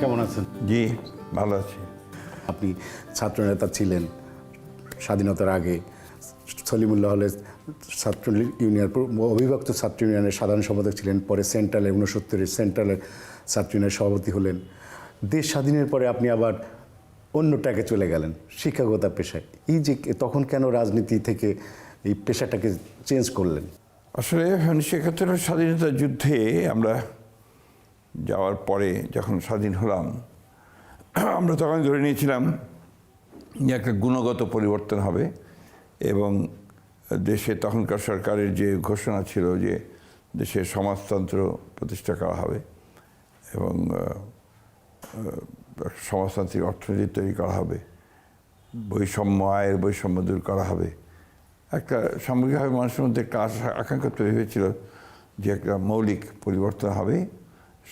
কেমন আছেন? জি, ভালো আছি। আপনি ছাত্রনেতা ছিলেন স্বাধীনতার আগে। সলিমুল্লাহ হলে ছাত্র ইউনিয়ন, অবিভক্ত ছাত্র ইউনিয়নের সাধারণ সম্পাদক ছিলেন। পরে সেন্ট্রালে 69-এর সেন্ট্রালের ছাত্র ইউনিয়নের সভাপতি হলেন। দেশ স্বাধীনের পরে আপনি আবার অন্য ট্র্যাকে চলে গেলেন, শিক্ষাগত পেশায়। এই যে তখন কেন রাজনীতি থেকে এই পেশাটাকে চেঞ্জ করলেন? আসলে 1971 স্বাধীনতা যুদ্ধে আমরা যাওয়ার পরে যখন স্বাধীন হলাম, আমরা তখন ধরে নিয়েছিলাম যে একটা গুণগত পরিবর্তন হবে এবং দেশে তখনকার সরকারের যে ঘোষণা ছিল যে দেশের সমাজতন্ত্র প্রতিষ্ঠা করা হবে এবং সমাজতান্ত্রিক অর্থনীতি তৈরি করা হবে, বৈষম্য, আয়ের বৈষম্য দূর করা হবে। একটা সামগ্রিকভাবে মানুষের মধ্যে একটা আকাঙ্ক্ষা তৈরি হয়েছিল যে একটা মৌলিক পরিবর্তন হবে,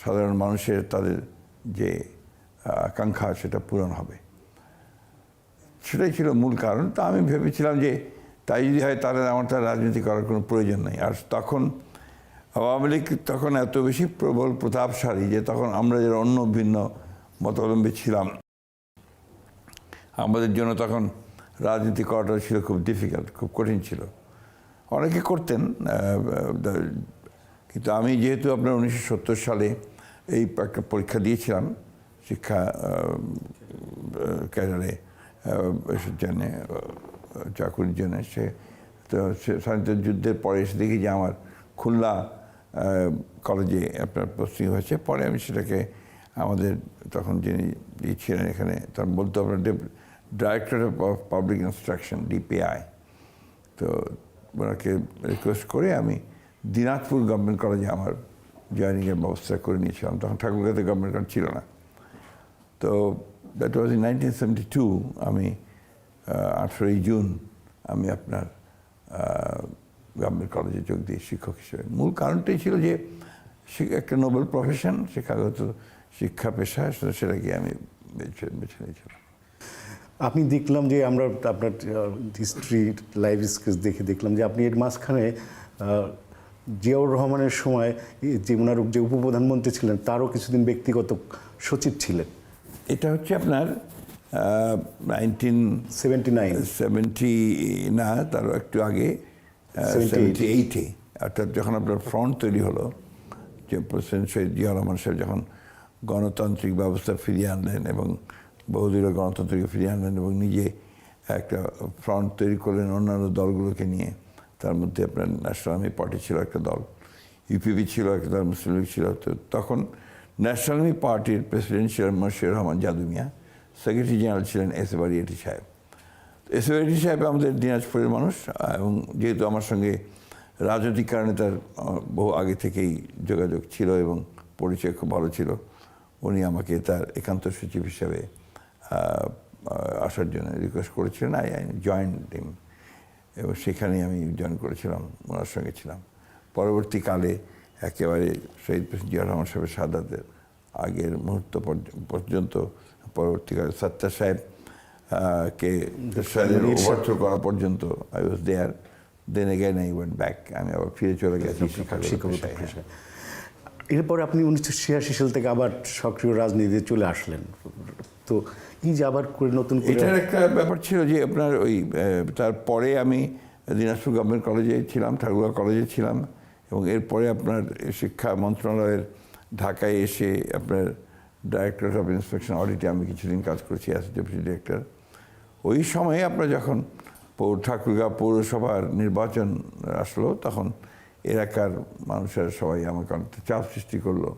সাধারণ মানুষের তাদের যে আকাঙ্ক্ষা সেটা পূরণ হবে। সেটাই ছিল মূল কারণ। তা আমি ভেবেছিলাম যে তাই যদি হয় তাহলে আমার তার রাজনীতি করার কোনো প্রয়োজন নেই। আর তখন আওয়ামী লীগ তখন এত বেশি প্রবল প্রতাপশালী যে তখন আমরা যারা অন্য ভিন্ন মতাবলম্বী ছিলাম, আমাদের জন্য তখন রাজনীতি করাটা ছিল খুব ডিফিকাল্ট, খুব কঠিন ছিল। অনেকে করতেন, কিন্তু আমি যেহেতু আপনার 1970 সালে এই একটা পরীক্ষা দিয়েছিলাম শিক্ষা ক্যাডারে জন্য, চাকুরির জন্য, তো স্বাধীনতা যুদ্ধের পরে এসে দেখি যে আমার খুলনা কলেজে আপনার পোস্টিং হয়েছে। পরে আমি সেটাকে আমাদের তখন যিনি ছিলেন এখানে, তখন বলতো আপনার director of public instruction, DPI, তো ওনাকে রিকোয়েস্ট করে আমি দিনাজপুর গভর্নমেন্ট কলেজে আমার জয়েনিংয়ের ব্যবস্থা করে নিয়েছিলাম। তখন ঠাকুরগাঁতে গভর্নমেন্ট কলেজ ছিল না। তো দ্যাট ওয়াজ ইন 1972। আমি 18ই জুন আমি আপনার গভর্নমেন্ট কলেজে যোগ দিই শিক্ষক হিসেবে। মূল কারণটাই ছিল যে একটা নোবেল প্রফেশন, শিক্ষাগত শিক্ষা পেশা, সেটাকে আমি বেছে নিয়েছিলাম। আপনি দেখলাম যে আমরা আপনার হিস্ট্রি লাইফ স্কেচ দেখে দেখলাম যে আপনি এর মাঝখানে জিয়াউর রহমানের সময় যে ওনার যে উপপ্রধানমন্ত্রী ছিলেন তারও কিছুদিন ব্যক্তিগত সচিব ছিলেন। এটা হচ্ছে আপনার 1970 না, তারও একটু আগে, 78-এ, অর্থাৎ যখন আপনার ফ্রন্ট তৈরি হলো, যে প্রেসিডেন্ট শহীদ জিয়াউর রহমান সাহেব যখন গণতান্ত্রিক ব্যবস্থা ফিরিয়ে আনলেন এবং বহুদলীয় গণতন্ত্রকে ফিরিয়ে আনলেন এবং নিজে একটা ফ্রন্ট তৈরি করলেন অন্যান্য দলগুলোকে নিয়ে। তার মধ্যে আপনার ন্যাশনাল আর্মি পার্টি ছিল একটা দল, ইউপিপি ছিল একটা দল, মুসলিম লীগ ছিল। তো তখন ন্যাশনাল আর্মি পার্টির প্রেসিডেন্ট ছিলেন মশিউর রহমান জাদু মিয়া, সেক্রেটারি জেনারেল ছিলেন এস এ বারিয়াটি সাহেব। এস এ বারিয়াটি সাহেব আমাদের দিনাজপুরের মানুষ এবং যেহেতু আমার সঙ্গে রাজনৈতিক কারণে তার বহু আগে থেকেই যোগাযোগ ছিল এবং পরিচয় খুব ভালো ছিল, উনি আমাকে তার একান্ত সচিব হিসাবে আসার জন্য রিকোয়েস্ট করেছিলেন। আই জয়েন টিম এবং সেখানেই আমি জয়েন করেছিলাম, ওনার সঙ্গে ছিলাম। পরবর্তীকালে একেবারে শহীদ প্রেসিডেন্ট জিয়াউর রহমান সাহেবের শাহাদাতের আগের মুহূর্ত পর্যন্ত, পরবর্তীকালে সত্তার সাহেব কে ওভারথ্রো করা পর্যন্ত I was there. Then again I went back, আমি আবার ফিরে চলে গেছি শিক্ষকতা পেশায়। এরপরে আপনি 1986 সাল থেকে আবার সক্রিয় রাজনীতিতে চলে আসলেন। তো এই যে আবার করে নতুন করে এটার একটা ব্যাপার ছিল যে আপনার ওই তারপরে আমি দিনাজপুর গভর্নমেন্ট কলেজে ছিলাম, ঠাকুরগাঁও কলেজে ছিলাম এবং এরপরে আপনার শিক্ষা মন্ত্রণালয়ের ঢাকায় এসে আপনার ডাইরেক্টর অফ ইন্সপেকশন অডিটে আমি কিছুদিন কাজ করেছি অ্যাজ ডেপুটি ডিরেক্টর। ওই সময়ে আপনার যখন ঠাকুরগাঁও পৌরসভার নির্বাচন আসলো, তখন এলাকার মানুষের সবাই আমাকে অনেক চাপ সৃষ্টি করলো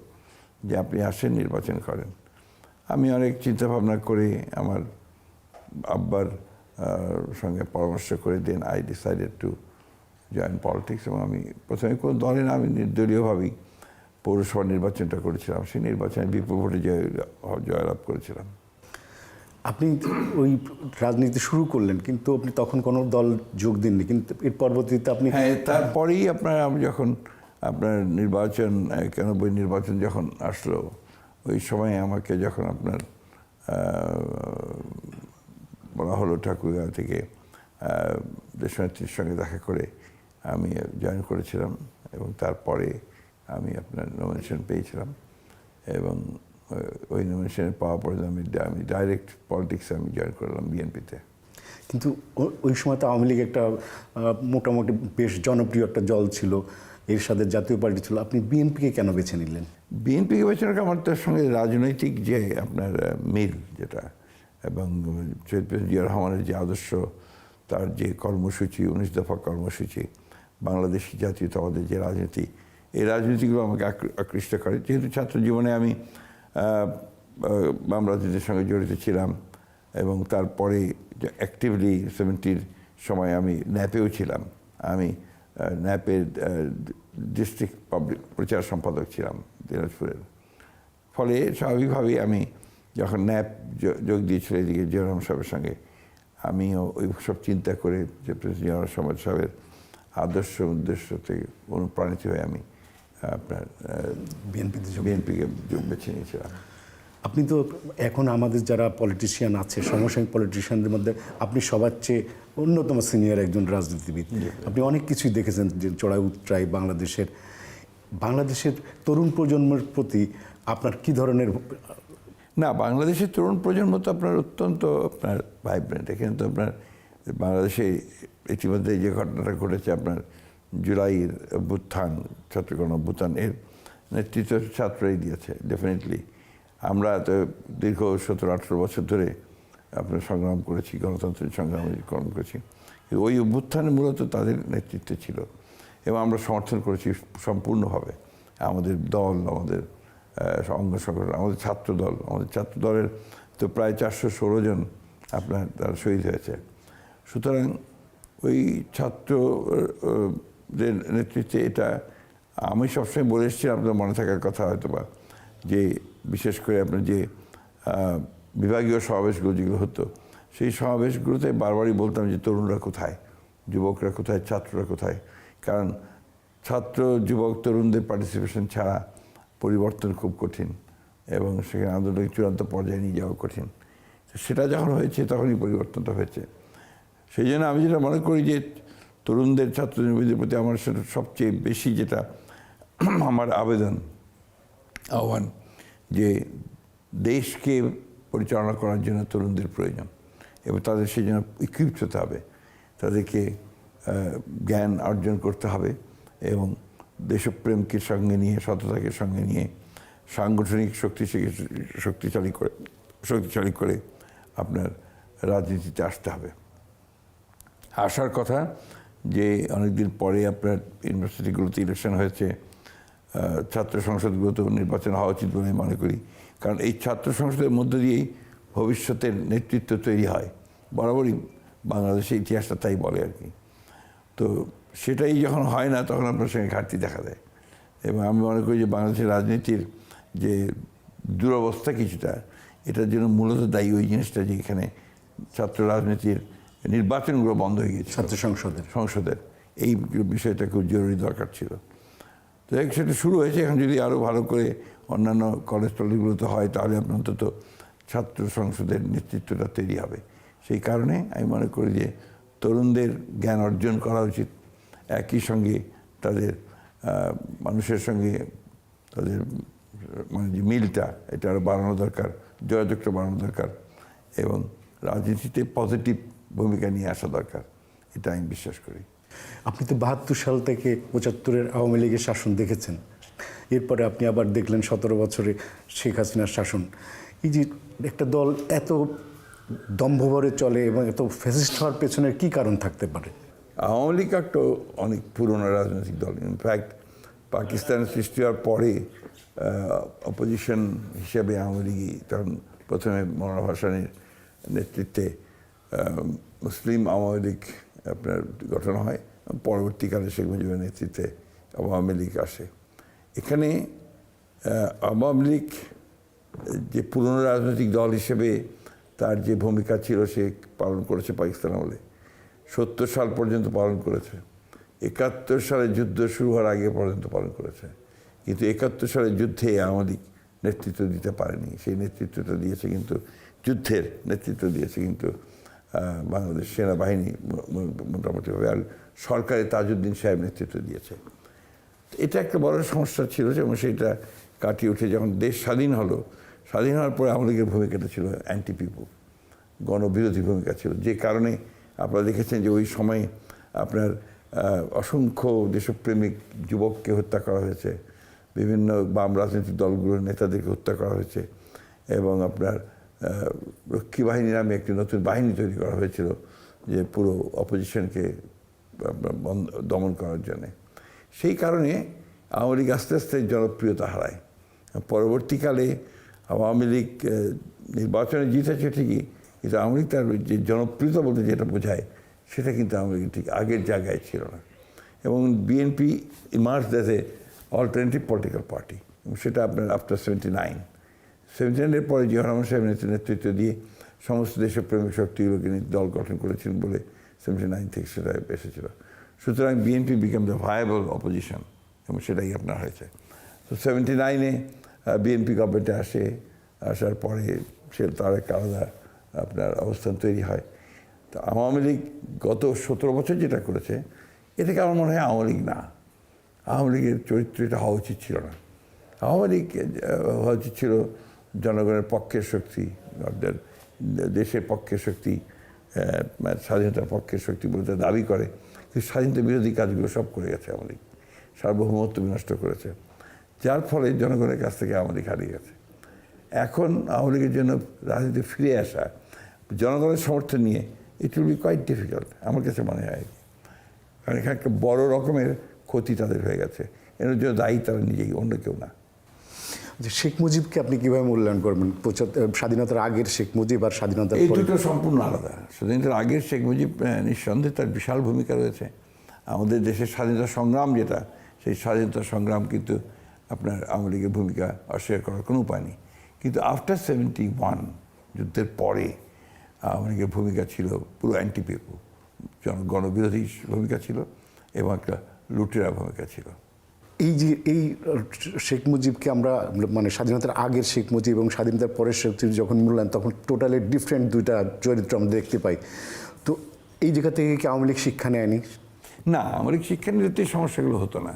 যে আপনি আসেন, নির্বাচন করেন। আমি অনেক চিন্তাভাবনা করে আমার আব্বার সঙ্গে পরামর্শ করে then I decided to join politics. এবং আমি প্রথমে কোনো দলে না, আমি নির্দলীয়ভাবেই পৌরসভা নির্বাচনটা করেছিলাম। সেই নির্বাচনে বিপুল ভোটে জয়লাভ করেছিলাম। আপনি ওই রাজনীতি শুরু করলেন, কিন্তু আপনি তখন কোনো দল যোগ দিননি, কিন্তু এর পরবর্তীতে আপনি হ্যাঁ, তারপরেই আমি যখন আপনার নির্বাচন 91 নির্বাচন যখন আসলো, ওই সময় আমাকে যখন আপনার বলা হলো ঠাকুরগাঁও থেকে দেশনেত্রীর সঙ্গে দেখা করে আমি জয়েন করেছিলাম এবং তারপরে আমি আপনার নমিনেশন পেয়েছিলাম এবং ওই নমিনেশন পাওয়ার পরে আমি ডাইরেক্ট পলিটিক্সে আমি জয়েন করলাম বিএনপিতে। কিন্তু ওই সময় তো আওয়ামী লীগ একটা মোটামুটি বেশ জনপ্রিয় একটা দল ছিল, এর সাথে জাতীয় পার্টি ছিল, আপনি বিএনপিকে কেন বেছে নিলেন? বিএনপিকে বেছে নেওয়ার আমার তার সঙ্গে রাজনৈতিক যে আপনার মিল যেটা, এবং শহীদ প্রেসিডেন্ট জিয়া রহমানের যে আদর্শ, তার যে কর্মসূচি 19 দফা কর্মসূচি, বাংলাদেশি জাতীয়তাবাদের যে রাজনীতি, এই রাজনীতিগুলো আমাকে আকৃষ্ট করে। যেহেতু ছাত্র জীবনে আমি বাম রাজনীতির সঙ্গে জড়িত ছিলাম, এবং তারপরে অ্যাক্টিভলি 70-র সময় আমি ন্যাপেও ছিলাম। আমি ন্যাপের ডিস্ট্রিক্ট পাবলিক প্রচার সম্পাদক ছিলাম দিনাজপুরের। ফলে স্বাভাবিকভাবেই আমি যখন ন্যাপ যোগ দিয়েছিল এদিকে জিয়া রহমান সাহেবের সঙ্গে, আমিও ওই সব চিন্তা করে যে প্রেসিডেন্ট জিয়া রহমান সাহেবের আদর্শ উদ্দেশ্য থেকে অনুপ্রাণিত হয়ে আমি আপনার বিএনপিকে বেছে নিয়েছিলাম। আপনি তো এখন আমাদের যারা পলিটিশিয়ান আছে, সমসাময়িক পলিটিশিয়ানদের মধ্যে আপনি সবার চেয়ে অন্যতম সিনিয়র একজন রাজনীতিবিদ। আপনি অনেক কিছুই দেখেছেন, যে চড়াই উতরাই বাংলাদেশের তরুণ প্রজন্মের প্রতি আপনার কি ধরনের? না, বাংলাদেশের তরুণ প্রজন্ম তো আপনার অত্যন্ত আপনার ভাইব্রেন্ট। এখানে তো আপনার বাংলাদেশে ইতিমধ্যে যে ঘটনাটা ঘটেছে, আপনার জুলাইয়ের অভ্যুত্থান, ছাত্রগণ অভ্যুত্থান, এর নেতৃত্ব ছাত্রই দিয়েছে ডেফিনেটলি। আমরা তো দীর্ঘ 17-18 বছর ধরে আপনার সংগ্রাম করেছি, গণতন্ত্রের সংগ্রাম করেছি। ওই অভ্যুত্থানে মূলত তাদের নেতৃত্ব ছিল, এবং আমরা সমর্থন করেছি সম্পূর্ণভাবে। আমাদের দল, আমাদের অঙ্গ সংগঠন, আমাদের ছাত্র দলের তো প্রায় 416 জন আপনার তারা শহীদ হয়েছে। সুতরাং ওই ছাত্রদের নেতৃত্বে এটা আমি সবসময় বলে এসেছি, আপনার মনে থাকার কথা হয়তো বা, যে বিশেষ করে আপনার যে বিভাগীয় সমাবেশগুলো যেগুলো হতো, সেই সমাবেশগুলোতে বারবারই বলতাম যে তরুণরা কোথায়, যুবকরা কোথায়, ছাত্ররা কোথায়। কারণ ছাত্র, যুবক, তরুণদের পার্টিসিপেশন ছাড়া পরিবর্তন খুব কঠিন, এবং সেখানে আন্দোলনের চূড়ান্ত পর্যায়ে নিয়ে যাওয়া কঠিন। সেটা যখন হয়েছে তখনই পরিবর্তনটা হয়েছে। সেই জন্য আমি যেটা মনে করি যে তরুণদের, ছাত্রদের প্রতি আমার সেটা সবচেয়ে বেশি যেটা আমার আহ্বান, যে দেশকে পরিচালনা করার জন্য তরুণদের প্রয়োজন, এবং তাদের সেই জন্য ইকুইপড হতে হবে। তাদেরকে জ্ঞান অর্জন করতে হবে, এবং দেশপ্রেমকে সঙ্গে নিয়ে, সততাকে সঙ্গে নিয়ে, সাংগঠনিক শক্তিশালী করে আপনার রাজনীতিতে আসতে হবে। আসার কথা যে অনেকদিন পরে আপনার ইউনিভার্সিটিগুলোতে ইলেকশন হয়েছে, ছাত্র সংসদগুলোতেও নির্বাচন হওয়া উচিত বলে মনে করি। কারণ এই ছাত্র সংসদের মধ্য দিয়েই ভবিষ্যতের নেতৃত্ব তৈরি হয়। বরাবরই বাংলাদেশের ইতিহাসটা তাই বলে আর কি। তো সেটাই যখন হয় না, তখন আপনার সঙ্গে ঘাটতি দেখা দেয়। এবং আমি মনে করি যে বাংলাদেশের রাজনীতির যে দুরবস্থা কিছুটা, এটার জন্য মূলত দায়ী ওই জিনিসটা, যে এখানে ছাত্র রাজনীতির নির্বাচনগুলো বন্ধ হয়ে গেছে, ছাত্র সংসদের এই বিষয়টা খুব জরুরি দরকার ছিল। তো সেটা শুরু হয়েছে। এখন যদি আরও ভালো করে অন্যান্য কলেজ টলেজগুলোতে হয়, তাহলে আপনার অন্তত ছাত্র সংসদের নেতৃত্বটা তৈরি হবে। সেই কারণে আমি মনে করি যে তরুণদের জ্ঞান অর্জন করা উচিত, একই সঙ্গে তাদের মানুষের সঙ্গে তাদের মানে যে মিলটা, এটা আরও বাড়ানো দরকার, যোগাযোগটা বাড়ানো দরকার, এবং রাজনীতিতে পজিটিভ ভূমিকা নিয়ে আসা দরকার, এটা আমি বিশ্বাস করি। আপনি তো 72 সাল থেকে 75-এর আওয়ামী লীগের শাসন দেখেছেন, এরপরে আপনি আবার দেখলেন 17 বছরে শেখ হাসিনার শাসন। এই যে একটা দল এত দম্ভভরে চলে এবং এত ফ্যাসিস্ট হওয়ার পেছনের কী কারণ থাকতে পারে? আওয়ামী লীগ একটা অনেক পুরনো রাজনৈতিক দল। ইনফ্যাক্ট পাকিস্তানের সৃষ্টি হওয়ার পরে অপোজিশন হিসেবে আওয়ামী লীগই, তখন প্রথমে মনোয়ার হোসেনের নেতৃত্বে মুসলিম আওয়ামী লীগ আপনার গঠন হয়, পরবর্তীকালে শেখ মুজিবের নেতৃত্বে আওয়ামী লীগ আসে। এখানে আওয়ামী লীগ যে পুরনো রাজনৈতিক দল হিসেবে তার যে ভূমিকা ছিল সে পালন করেছে পাকিস্তান আমলে, 70 সাল পর্যন্ত পালন করেছে, 71 সালে যুদ্ধ শুরু হওয়ার আগে পর্যন্ত পালন করেছে। কিন্তু 71 সালের যুদ্ধে আওয়ামী লীগ নেতৃত্ব দিতে পারেনি। সেই নেতৃত্বটা দিয়েছে কিন্তু, যুদ্ধের নেতৃত্ব দিয়েছে কিন্তু বাংলাদেশ সেনাবাহিনী মোটামুটিভাবে, আর সরকারে তাজউদ্দিন সাহেব নেতৃত্ব দিয়েছে। এটা একটা বড় সমস্যা ছিল, এবং সেইটা কাটিয়ে উঠে যখন দেশ স্বাধীন হলো, স্বাধীন হওয়ার পরে আওয়ামী লীগের ভূমিকাটা ছিল অ্যান্টি পিপল, গণবিরোধী ভূমিকা ছিল, যে কারণে আপনারা দেখেছেন যে ওই সময় আপনার অসংখ্য দেশপ্রেমিক যুবককে হত্যা করা হয়েছে, বিভিন্ন বাম রাজনৈতিক দলগুলোর নেতাদেরকে হত্যা করা হয়েছে, এবং আপনার রক্ষী বাহিনী নামে একটি নতুন বাহিনী তৈরি করা হয়েছিল যে পুরো অপোজিশনকে দমন করার জন্যে। সেই কারণে আওয়ামী লীগ আস্তে আস্তে জনপ্রিয়তা হারায়। পরবর্তীকালে আওয়ামী লীগ নির্বাচনে জিতেছে ঠিকই, কিন্তু আওয়ামী লীগ তার যে জনপ্রিয়তা বলতে যেটা বোঝায় সেটা কিন্তু আওয়ামী লীগ ঠিক আগের জায়গায় ছিল না। এবং BNP emerged as a alternative political party, এবং সেটা আপনার আফটার 79-এর পরে জিয়া রহমান সাহেবের নেতৃত্ব দিয়ে সমস্ত দেশপ্রেমিক শক্তিগুলোকে নিয়ে দল গঠন করেছিলেন বলে 79 থেকে সেটা এসেছিল। সুতরাং BNP become the viable opposition, এবং সেটাই আপনার হয়েছে। তো 79-এ বিএনপি গভর্নমেন্টে আসার পরে সে তার একটা আলাদা আপনার অবস্থান তৈরি হয়। তো আওয়ামী লীগ গত 17 বছর যেটা করেছে, এটাকে আমার মনে হয় আওয়ামী লীগ না, আওয়ামী লীগের চরিত্র এটা হওয়া উচিত ছিল না। আওয়ামী লীগ হওয়া উচিত ছিল জনগণের পক্ষের শক্তি, দেশের পক্ষের শক্তি, স্বাধীনতার পক্ষের শক্তি বলতে দাবি করে, কিন্তু স্বাধীনতা বিরোধী কাজগুলো সব করে গেছে আওয়ামী লীগ, সার্বভৌমত্ব বিনষ্ট করেছে, যার ফলে জনগণের কাছ থেকে আওয়ামী লীগ হারিয়ে গেছে। এখন আওয়ামী লীগের জন্য রাজনীতি ফিরে আসা জনগণের সমর্থন নিয়ে it will be quite difficult আমার কাছে মনে হয়। কারণ এখানে একটা বড় রকমের ক্ষতি তাদের হয়ে গেছে, এর জন্য দায়ী তারা নিজেই, অন্য কেউ না। যে শেখ মুজিবকে আপনি কীভাবে মূল্যায়ন করবেন? স্বাধীনতার আগের শেখ মুজিব আর স্বাধীনতার এই দুটো সম্পূর্ণ আলাদা। স্বাধীনতার আগের শেখ মুজিব নিঃসন্দেহে তার বিশাল ভূমিকা রয়েছে। আমাদের দেশের স্বাধীনতা সংগ্রাম যেটা, সেই স্বাধীনতা সংগ্রাম কিন্তু আপনার আওয়ামী লীগের ভূমিকা অস্বীকার করার কোনো উপায় নেই। কিন্তু আফটার 71 যুদ্ধের পরে আওয়ামী লীগের ভূমিকা ছিল পুরো অ্যান্টি পিপল, গণবিরোধী ভূমিকা ছিল, এবং একটা লুটেরা ভূমিকা ছিল। এই যে এই শেখ মুজিবকে আমরা মানে স্বাধীনতার আগের শেখ মুজিব এবং স্বাধীনতার পরের শেখ মুজিব যখন মূল্যায়ন, তখন টোটালি ডিফারেন্ট দুইটা চরিত্র আমরা দেখতে পাই। তো এই জায়গা থেকে কি আওয়ামী লীগ শিক্ষা নেয়নি? না, আওয়ামী লীগ শিক্ষা নিতে সমস্যাগুলো হতো না।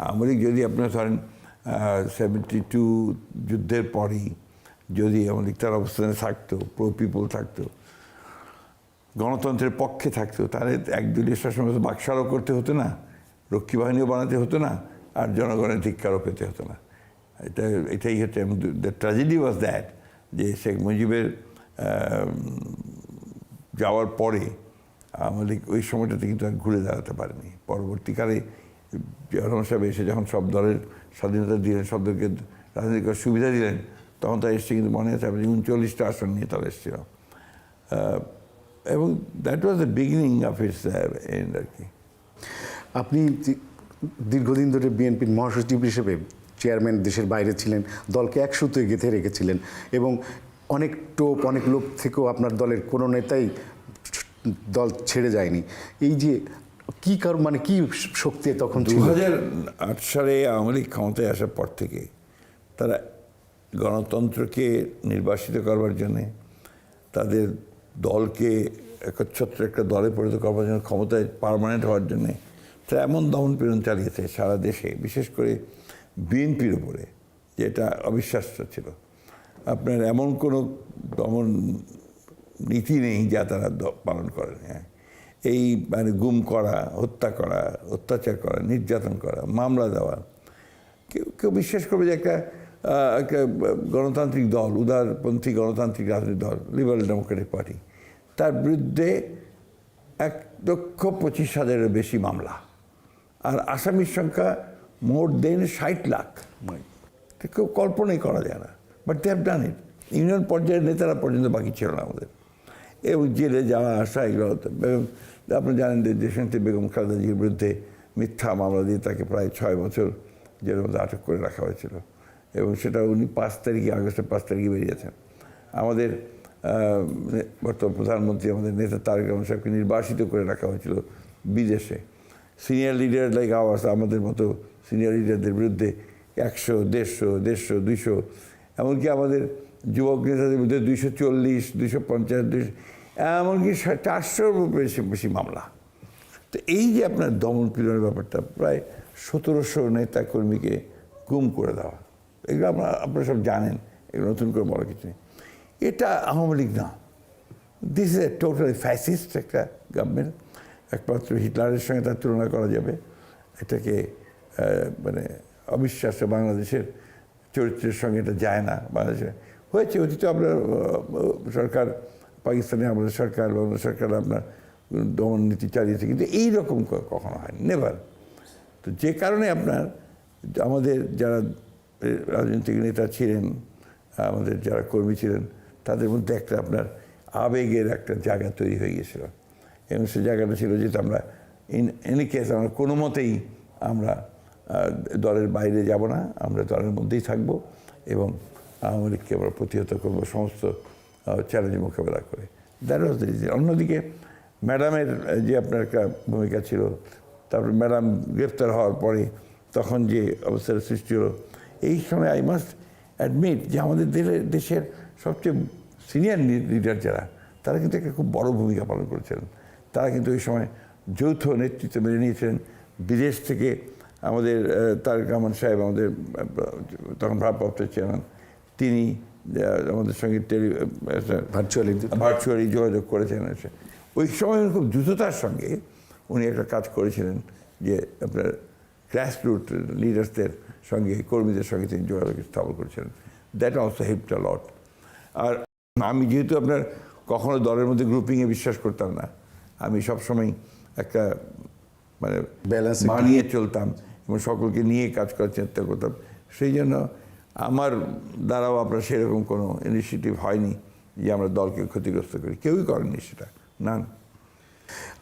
আওয়ামী লীগ যদি আপনার ধরেন 72 যুদ্ধের পরেই যদি আওয়ামী লীগ তার অবস্থানে থাকতো, প্রো পিপল থাকতো, গণতন্ত্রের পক্ষে থাকতো, তাহলে একদলীয় শাসন বাকশালও করতে হতো না, রক্ষী বাহিনীও বানাতে হতো না, আর জনগণের ধিক্কারও পেতে হতো না। এটাই হচ্ছে দ্য ট্র্যাজেডি ওয়াজ দ্যাট, যে শেখ মুজিবের যাওয়ার পরে আওয়ামী লীগ ওই সময়টাতে কিন্তু আর ঘুরে দাঁড়াতে পারেনি। পরবর্তীকালে জিয়া রহমান সাহেব এসে যখন সব দলের স্বাধীনতা দিলেন, সব দলকে রাজনৈতিক সুবিধা দিলেন, তখন তারা এসছে, কিন্তু মনে আছে 39টা আসন নিয়ে তারা এসেছিল, এবং that was the beginning of its end আর কি। আপনি দীর্ঘদিন ধরে বিএনপির মহাসচিব হিসেবে চেয়ারম্যান দেশের বাইরে ছিলেন, দলকে এক সুতোয় গেঁথে রেখেছিলেন, এবং অনেক টোপ অনেক লোক থেকেও আপনার দলের কোনো নেতাই দল ছেড়ে যায়নি। এই যে কী মানে কী শক্তি তখন 2008 সালে আওয়ামী লীগ ক্ষমতায় আসার পর থেকে তারা গণতন্ত্রকে নির্বাসিত করবার জন্যে, তাদের দলকে একচ্ছত্র একটা দলে পরিণত করবার জন্য, ক্ষমতায় পার্মানেন্ট হওয়ার জন্যে তারা এমন দমন পীড়ন চালিয়েছে সারা দেশে, বিশেষ করে বিএনপির উপরে, যেটা অবিশ্বাস্য ছিল। আপনার এমন কোনো দমন নীতি নেই যা তারা পালন করেন। হ্যাঁ, এই মানে গুম করা, হত্যা করা, অত্যাচার করা, নির্যাতন করা, মামলা দেওয়া, কেউ বিশ্বাস করবে যে একটা গণতান্ত্রিক দল, উদারপন্থী গণতান্ত্রিক রাজনৈতিক দল, লিবারেল ডেমোক্রেটিক পার্টি, তার বিরুদ্ধে 1,25,000-এর বেশি মামলা, আর আসামির সংখ্যা মোর দেন 60 লাখ। কেউ কল্পনাই করা যায় না, but they have done it. Union পর্যায়ের নেতারা পর্যন্ত বাকি ছিল না আমাদের, এবং জেলে যাওয়া আসা এগুলো হতো। আপনি জানেন যে দেশনেত্রী বেগম খালেদা জিয়ার বিরুদ্ধে মিথ্যা মামলা দিয়ে তাকে প্রায় 6 বছর জেলের মধ্যে আটক করে রাখা হয়েছিল, এবং সেটা উনি আগস্টের 5 তারিখে বেরিয়েছেন। আমাদের বর্তমান প্রধানমন্ত্রী, আমাদের নেতা তারেক রহমান সাহেবকে নির্বাসিত করে রাখা হয়েছিল বিদেশে। সিনিয়র লিডার লাইক আওয়ার্স, আমাদের মতো সিনিয়র লিডারদের বিরুদ্ধে 100, 150, 200, এমনকি আমাদের যুবক নেতাদের বিরুদ্ধে 240, 250, এমনকি 400-র বেশি মামলা। তো এই যে আপনার দমন পীড়নের ব্যাপারটা, প্রায় 1700 নেতা কর্মীকে গুম করে দেওয়া, এগুলো আপনারা সব জানেন, এগুলো নতুন করে বড় কিছু নেই। এটা আওয়ামী লীগ না, this is a totally fascist একটা গভর্নমেন্ট। একমাত্র হিটলারের সঙ্গে তার তুলনা করা যাবে। এটাকে মানে অবিশ্বাস্য, বাংলাদেশের চরিত্রের সঙ্গে এটা যায় না। বাংলাদেশে হয়েছে অতীতে আপনার সরকার, পাকিস্তানে আমাদের সরকার, বাংলাদেশ সরকার আপনার দমন নীতি চালিয়েছে, কিন্তু এইরকম কখনো হয়নি, নেভার। তো যে কারণে আপনার আমাদের যারা রাজনৈতিক নেতা ছিলেন, আমাদের যারা কর্মী ছিলেন, তাদের মধ্যে একটা আপনার আবেগের একটা জায়গা তৈরি হয়ে গিয়েছিল। এবং সে জায়গাটা ছিল যেটা আমরা এনি কেস আমরা কোনো মতেই আমরা দলের বাইরে যাব না, আমরা দলের মধ্যেই থাকব এবং আওয়ামী লীগকে আমরা প্রতিহত করবো সমস্ত চ্যালেঞ্জ মোকাবেলা করে। That was the reason. অন্যদিকে ম্যাডামের যে আপনার একটা ভূমিকা ছিল, তারপর ম্যাডাম গ্রেপ্তার হওয়ার পরে তখন যে অবস্থার সৃষ্টি হলো, এই সময় আই মাস্ট অ্যাডমিট যে আমাদের দেশের সবচেয়ে সিনিয়র লিডার যারা, তারা কিন্তু একটা খুব বড় ভূমিকা পালন করেছিলেন। তারা কিন্তু ওই সময় যৌথ নেতৃত্ব মেনে নিয়েছিলেন। বিদেশ থেকে আমাদের তারেক রহমান সাহেব, আমাদের তখন ভারপ্রাপ্ত চেয়ারম্যান, তিনি আমাদের সঙ্গে ভার্চুয়ালি যোগাযোগ করেছেন। ওই সময় খুব দ্রুততার সঙ্গে উনি একটা কাজ করেছিলেন যে আপনার গ্রাসরুট লিডার্সদের সঙ্গে, কর্মীদের সঙ্গে তিনি যোগাযোগ স্থাপন করেছিলেন। দ্যাট অলসো হেল্পড আ লট। আর আমি যেহেতু আপনার কখনো দলের মধ্যে গ্রুপিংয়ে বিশ্বাস করতাম না, আমি সবসময় একটা মানে ব্যালেন্স মানিয়ে চলতাম এবং সকলকে নিয়ে কাজ করার চেষ্টা করতাম। সেই জন্য আমার দ্বারাও আপনার সেরকম কোনো ইনিশিয়েটিভ হয়নি যে আমরা দলকে ক্ষতিগ্রস্ত করি, কেউই করেননি সেটা, না।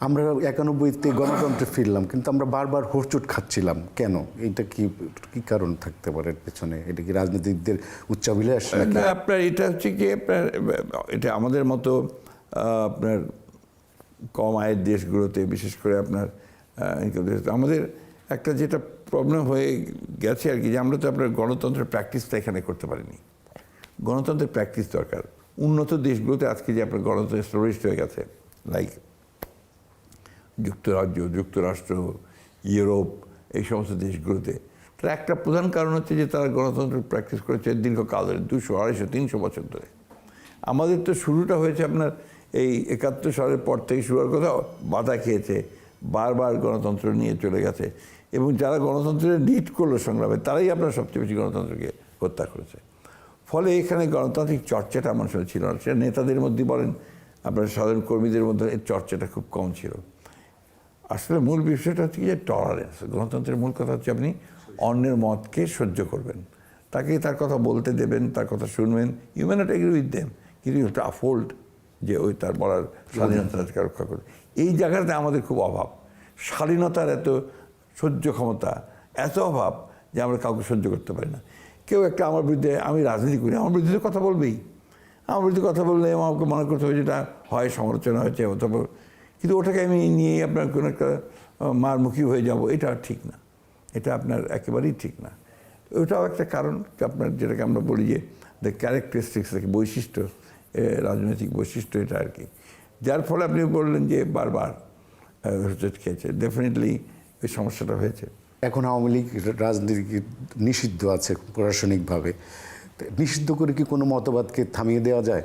আমরা 91-তে গণতন্ত্রে ফিরলাম, কিন্তু আমরা বারবার হোঁচট খাচ্ছিলাম কেন? এটা কি কারণ থাকতে পারে পেছনে? এটা কি রাজনীতিকদের উচ্চাভিলাষ? আপনার এটা হচ্ছে কি, আপনার এটা আমাদের মতো আপনার কম আয়ের দেশগুলোতে, বিশেষ করে আপনার আমাদের একটা যেটা প্রবলেম হয়ে গেছে আর কি, যে আমরা তো আপনার গণতন্ত্রের প্র্যাকটিসটা এখানে করতে পারিনি। গণতন্ত্রের প্র্যাকটিস দরকার। উন্নত দেশগুলোতে আজকে যে আপনার গণতন্ত্র এস্টাবলিশড হয়ে গেছে, লাইক যুক্তরাষ্ট্র, ইউরোপ, এই সমস্ত দেশগুলোতে, তার একটা প্রধান কারণ হচ্ছে যে তারা গণতন্ত্র প্র্যাকটিস করেছে দীর্ঘকাল ধরে, 200, 250, 300 বছর ধরে। আমাদের তো শুরুটা হয়েছে আপনার এই 71 সালের পর থেকে শুরু হওয়ার কথা, বাধা খেয়েছে, বারবার গণতন্ত্র নিয়ে চলে গেছে এবং যারা গণতন্ত্রের লিড করলো সংগ্রামে, তারাই আপনার সবচেয়ে বেশি গণতন্ত্রকে হত্যা করেছে। ফলে এখানে গণতান্ত্রিক চর্চাটা মানুষের ছিল না। সেটা নেতাদের মধ্যে বলেন, আপনার সাধারণ কর্মীদের মধ্যে এর চর্চাটা খুব কম ছিল। আসলে মূল বিষয়টা হচ্ছে যে টলারেন্স। গণতন্ত্রের মূল কথা হচ্ছে আপনি অন্যের মতকে সহ্য করবেন, তাকে তার কথা বলতে দেবেন, তার কথা শুনবেন, you may not agree with them, কিন্তু ইউ হ্যাভ টু আফোল্ড যে ওই তার বলার স্বাধীনতাকে রক্ষা করবে। এই জায়গাটাতে আমাদের খুব অভাব, শালীনতার এত সহ্য ক্ষমতা এত অভাব যে আমরা কাউকে সহ্য করতে পারি না। কেউ একটা আমার বিরুদ্ধে, আমি রাজনীতি করি, আমার বিরুদ্ধে কথা বলবেই, আমার বিরুদ্ধে কথা বললে আমাকে মনে করতে হবে যেটা হয় সমালোচনা হয়েছে, অথবা, কিন্তু ওটাকে আমি নিয়েই আপনার কোনো একটা মারমুখী হয়ে যাব, এটা ঠিক না, এটা আপনার একেবারেই ঠিক না। ওটাও একটা কারণ আপনার, যেটাকে আমরা বলি যে দ্য ক্যারেক্টারিস্টিক্স, বৈশিষ্ট্য, রাজনৈতিক বৈশিষ্ট্য এটা আর কি, যার ফলে আপনি বললেন যে বারবার হোঁচট খেয়েছে। ডেফিনেটলি এই সমস্যাটা হয়েছে। এখন আওয়ামী লীগ রাজনীতি নিষিদ্ধ আছে প্রশাসনিকভাবে, নিষিদ্ধ করে কি কোনো মতবাদকে থামিয়ে দেওয়া যায়?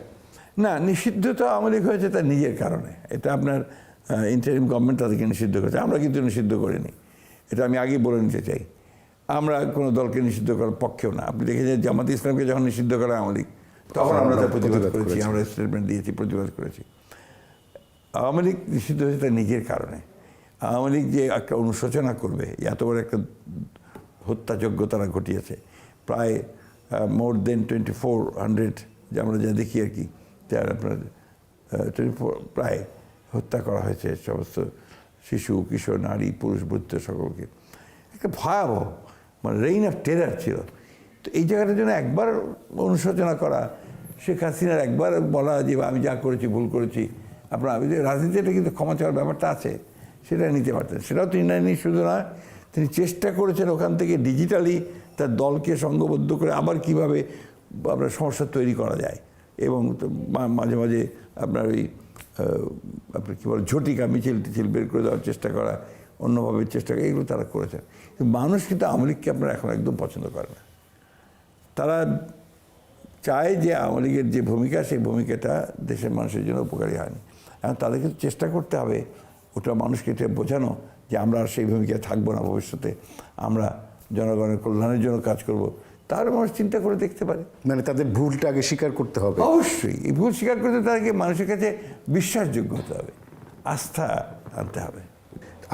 না, নিষিদ্ধ তো আওয়ামী লীগ হয়েছে তার নিজের কারণে। এটা আপনার ইন্টারিম গভর্নমেন্ট তাদেরকে নিষিদ্ধ করেছে, আমরা কিন্তু নিষিদ্ধ করিনি। এটা আমি আগেই বলে নিতে চাই, আমরা কোনো দলকে নিষিদ্ধ করার পক্ষেও না। আপনি দেখেছেন জামাত ইসলামকে যখন নিষিদ্ধ করে আওয়ামী লীগ, তখন আমরা তার প্রতিবাদ করেছি, আমরা স্টেটমেন্ট দিয়েছি, প্রতিবাদ করেছি। আওয়ামী লীগ নিষিদ্ধ হয়েছে তার নিজের কারণে। আওয়ামী লীগ যে একটা অনুশোচনা করবে, এত বড় একটা হত্যাযজ্ঞ তারা ঘটিয়েছে, প্রায় মোর দেন 2400, যে আমরা যা দেখি আর কি, যার আপনার 24 প্রায় হত্যা করা হয়েছে সমস্ত শিশু, কিশোর, নারী, পুরুষ, বৃদ্ধ সকলকে। একটা ভয়াবহ মানে রেইন অফ টেরার ছিল। তো এই জায়গাটার জন্য একবার অনুশোচনা করা, শেখ হাসিনার একবার বলা যে আমি যা করেছি ভুল করেছি, আপনার রাজনীতিতে কিন্তু ক্ষমা চাওয়ার ব্যাপারটা আছে, সেটা নিতে পারতেন। সেটাও তিনি নেননি। শুধু নয়, তিনি চেষ্টা করেছেন ওখান থেকে ডিজিটালি তার দলকে সংঘবদ্ধ করে আবার কীভাবে আপনার সমস্যা তৈরি করা যায়, এবং মাঝে মাঝে আপনার ওই আপনার কী বলে ঝটিকা মিছিল বের করে দেওয়ার চেষ্টা করা, অন্যভাবে চেষ্টা করা, এগুলো তারা করেছেন। কিন্তু মানুষ কিন্তু আওয়ামী লীগকে আপনার এখন একদম পছন্দ করে না। তারা চায় যে আওয়ামী লীগের যে ভূমিকা, সেই ভূমিকাটা দেশের মানুষের জন্য উপকারী হয়নি। এখন তাদেরকে চেষ্টা করতে হবে ওটা মানুষকে এটা বোঝানো যে আমরা আর সেই ভূমিকায় থাকবো না, ভবিষ্যতে আমরা জনগণের কল্যাণের জন্য কাজ করব। তাহলে মানুষ চিন্তা করে দেখতে পারে। মানে তাদের ভুলটা আগে স্বীকার করতে হবে। অবশ্যই এই ভুল স্বীকার করতে তাদেরকে মানুষের কাছে বিশ্বাসযোগ্য হতে হবে, আস্থা আনতে হবে।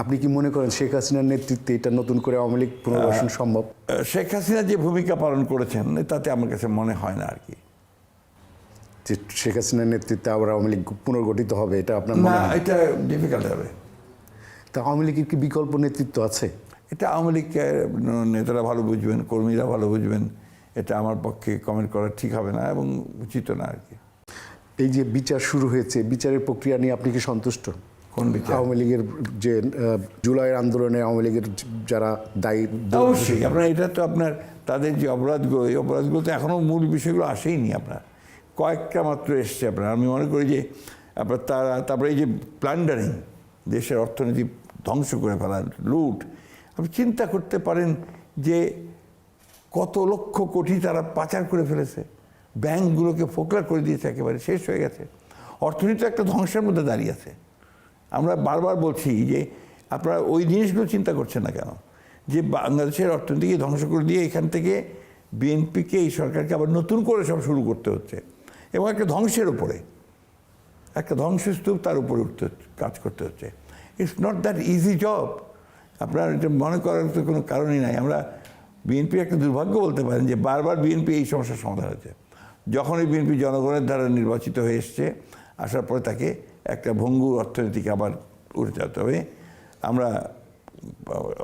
আপনি কি মনে করেন শেখ হাসিনার নেতৃত্বে এটা নতুন করে আওয়ামী লীগ পুনর্বাসন সম্ভব? শেখ হাসিনা যে ভূমিকা পালন করেছেন তাতে আমার কাছে মনে হয় না আর কি যে শেখ হাসিনার নেতৃত্বে আবার আওয়ামী লীগ পুনর্গঠিত হবে, এটা আপনার মনে না, হয়? এটা ডিফিকাল্ট হবে। তা আওয়ামী লীগের কি বিকল্প নেতৃত্ব আছে? এটা আওয়ামী লীগের নেতারা ভালো বুঝবেন, কর্মীরা ভালো বুঝবেন। এটা আমার পক্ষে কমেন্ট করা ঠিক হবে না এবং উচিত না আর কি। এই যে বিচার শুরু হয়েছে, বিচারের প্রক্রিয়া নিয়ে আপনি কি সন্তুষ্ট? কোন বিচার? আওয়ামী লীগের যে জুলাইয়ের আন্দোলনে আওয়ামী লীগের যারা দায়ী। অবশ্যই আপনার এটা তো আপনার তাদের যে অপরাধগুলো, এই অপরাধগুলো তো এখনও মূল বিষয়গুলো আসেইনি। আপনার কয়েকটা মাত্র এসছে। আপনার আমি মনে করি যে আপনার তারপরে এই যে প্ল্যান্ডারিং, দেশের অর্থনীতি ধ্বংস করে ফেলা, লুট, আপনি চিন্তা করতে পারেন যে কত লক্ষ কোটি তারা পাচার করে ফেলেছে, ব্যাংকগুলোকে ফোকলা করে দিয়েছে, একেবারে শেষ হয়ে গেছে। অর্থনীতি একটা ধ্বংসের মধ্যে দাঁড়িয়ে আছে। আমরা বারবার বলছি যে আপনারা ওই জিনিসগুলো চিন্তা করছেন না কেন, যে বাংলাদেশের অর্থনীতিকে ধ্বংস করে দিয়ে এখান থেকে বিএনপিকে, এই সরকারকে আবার নতুন করে সব শুরু করতে হচ্ছে এবং একটা ধ্বংসের উপরে, একটা ধ্বংসস্তূপ তার উপরে কাজ করতে হচ্ছে। It's not that easy job. আপনার এটা মনে করার তো কোনো কারণই নাই। আমরা বিএনপির একটা দুর্ভাগ্য বলতে পারেন যে বারবার বিএনপি এই সমস্যার সমাধান হয়েছে। যখনই বিএনপি জনগণের দ্বারা নির্বাচিত হয়ে এসছে, আসার পরে তাকে একটা ভঙ্গুর অর্থনীতিকে আবার উঠে যেতে হবে। আমরা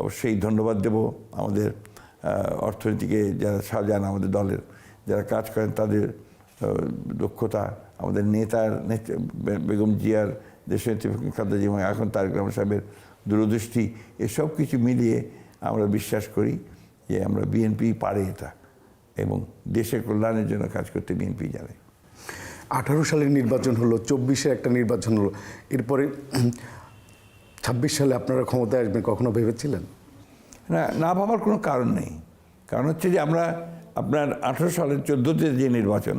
অবশ্যই ধন্যবাদ দেব আমাদের অর্থনীতিকে যারা সাজান, আমাদের দলের যারা কাজ করেন তাদের দক্ষতা, আমাদের নেতার বেগম জিয়ার, দেশনেত্রী খালেদা জিয়া, এখন তারেক রহমান সাহেবের দূরদৃষ্টি, এসব কিছু মিলিয়ে আমরা বিশ্বাস করি যে আমরা বিএনপি পারে এটা, এবং দেশের কল্যাণের জন্য কাজ করতে বিএনপি জানে। 18 সালের নির্বাচন হলো, 24-এ একটা নির্বাচন হলো, এরপরে 26 সালে আপনারা ক্ষমতায় আসবেন, কখনো ভেবেছিলেন? না ভাবার কোনো কারণ নেই। কারণ হচ্ছে যে আমরা আপনার 18 সালের 14তে যে নির্বাচন,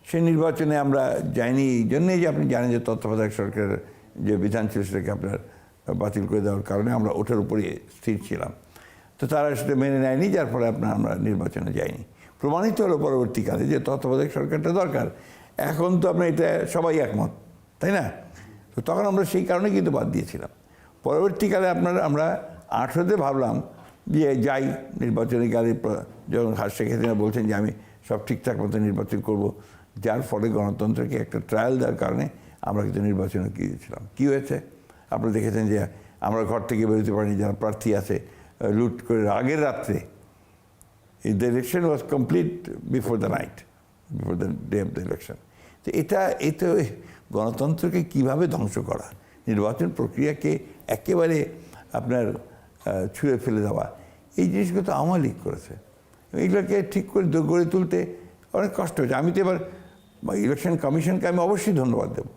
সেই নির্বাচনে আমরা যাইনি এই জন্যেই যে আপনি জানেন যে তত্ত্বাবধায়ক সরকারের যে বিধান ছিল সেটাকে আপনার বাতিল করে দেওয়ার কারণে আমরা ওটার উপরে স্থির ছিলাম। তো তারা সেটা মেনে নেয়নি, যার ফলে আমরা নির্বাচনে যাইনি। প্রমাণিত হলো পরবর্তীকালে যে তত্ত্বাবধায়ক সরকারটা দরকার। এখন তো আপনার এটা সবাই একমত, তাই না? তো তখন আমরা সেই কারণে কিন্তু বাদ দিয়েছিলাম। পরবর্তীকালে আমরা 18তে ভাবলাম যে যাই নির্বাচনে গেলে, যখন শেখ হাসিনা বলছেন যে আমি সব ঠিকঠাক মতো নির্বাচন করব, যার ফলে গণতন্ত্রকে একটা ট্রায়াল দেওয়ার কারণে আমরা কিন্তু নির্বাচনে গিয়েছিলাম। কী হয়েছে আপনারা দেখেছেন যে আমরা ঘর থেকে বেরোতে পারিনি, যারা প্রার্থী আছে লুট করে আগের রাত্রে। The election was complete before the night, before the day of the election. তো এতে গণতন্ত্রকে কীভাবে ধ্বংস করা, নির্বাচন প্রক্রিয়াকে একেবারে আপনার ছুঁড়ে ফেলে দেওয়া, এই জিনিসগুলো তো আওয়ামী লীগ করেছে। এইগুলোকে ঠিক করে গড়ে তুলতে অনেক কষ্ট হয়েছে। আমি তো এবার ইলেকশন কমিশনকে আমি অবশ্যই ধন্যবাদ দেব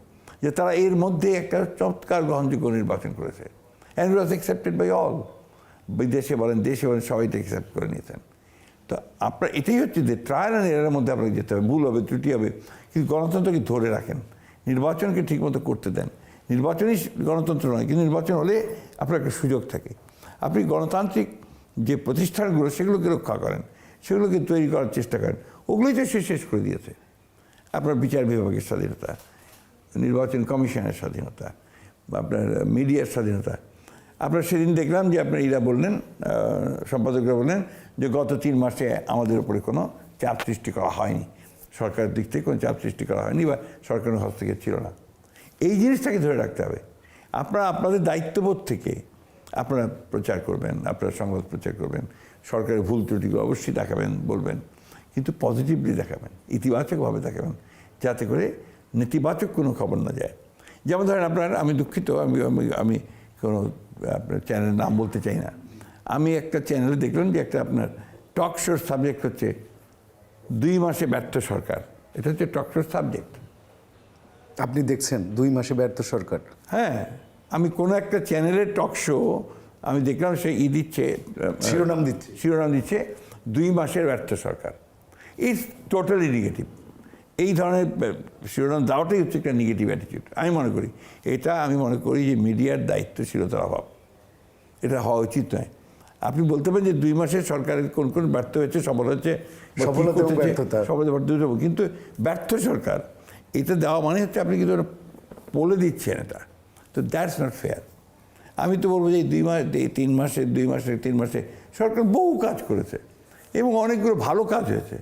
যে তারা এর মধ্যে একটা চমৎকার গ্রহণযোগ্য নির্বাচন করেছে। And it was accepted by all. বিদেশে বলেন, দেশে বলেন, সবাই এটা অ্যাকসেপ্ট করে নিয়েছেন। তো আপনার এটাই হচ্ছে যে ট্রায়াল অ্যান্ড এরার মধ্যে আপনাকে যেতে হবে, ভুল হবে, ত্রুটি হবে, কিন্তু গণতন্ত্রকে ধরে রাখেন, নির্বাচনকে ঠিকমতো করতে দেন। নির্বাচনই গণতন্ত্র নয়, কিন্তু নির্বাচন হলে আপনার একটা সুযোগ থাকে। আপনি গণতান্ত্রিক যে প্রতিষ্ঠানগুলো সেগুলোকে রক্ষা করেন, সেগুলোকে তৈরি করার চেষ্টা করেন, ওগুলোই তো শেষ করে দিয়েছে। আপনার বিচার বিভাগের স্বাধীনতা, নির্বাচন কমিশনের স্বাধীনতা, আপনার মিডিয়ার স্বাধীনতা। আপনার সেদিন দেখলাম যে আপনার এরা বললেন, সম্পাদকরা বললেন যে গত 3 মাসে আমাদের উপরে কোনো চাপ সৃষ্টি করা হয়নি, সরকারের দিক থেকে কোনো চাপ সৃষ্টি করা হয়নি বা সরকারের হস্তক্ষেপ ছিল না। এই জিনিসটাকে ধরে রাখতে হবে। আপনারা আপনাদের দায়িত্ববোধ থেকে আপনারা প্রচার করবেন, আপনারা সংবাদ প্রচার করবেন, সরকারের ভুল ত্রুটিগুলো অবশ্যই দেখাবেন, বলবেন, কিন্তু পজিটিভলি দেখাবেন, ইতিবাচকভাবে দেখাবেন, যাতে করে নেতিবাচক কোনো খবর না যায়। যেমন ধরেন আমি দুঃখিত, আমি কোনো আপনার চ্যানেলের নাম বলতে চাই না। আমি একটা চ্যানেলে দেখলাম যে একটা আপনার টক শোর সাবজেক্ট হচ্ছে 2 মাসে ব্যর্থ সরকার। এটা হচ্ছে টক শোর সাবজেক্ট। আপনি দেখছেন 2 মাসে ব্যর্থ সরকার? হ্যাঁ, আমি কোনো একটা চ্যানেলের টক শো আমি দেখলাম, সে দিচ্ছে, শিরোনাম দিচ্ছে 2 মাসের ব্যর্থ সরকার। It's totally negative. এই ধরনের শিরোনাম দেওয়াটাই হচ্ছে একটা নেগেটিভ অ্যাটিটিউড আমি মনে করি যে মিডিয়ার দায়িত্বশীলতার অভাব, এটা হওয়া উচিত নয়। আপনি বলতে পারেন যে 2 মাসে সরকারের কোন কোন ব্যর্থ হয়েছে, সফল হচ্ছে, সফলতা, কিন্তু ব্যর্থ সরকার এটা দেওয়া মানে হচ্ছে আপনি কিন্তু ওটা বলে দিচ্ছেন, এটা তো দ্যাটস নট ফেয়ার। আমি তো বলবো যে এই 2 মাসে সরকার বহু কাজ করেছে এবং অনেকগুলো ভালো কাজ হয়েছে,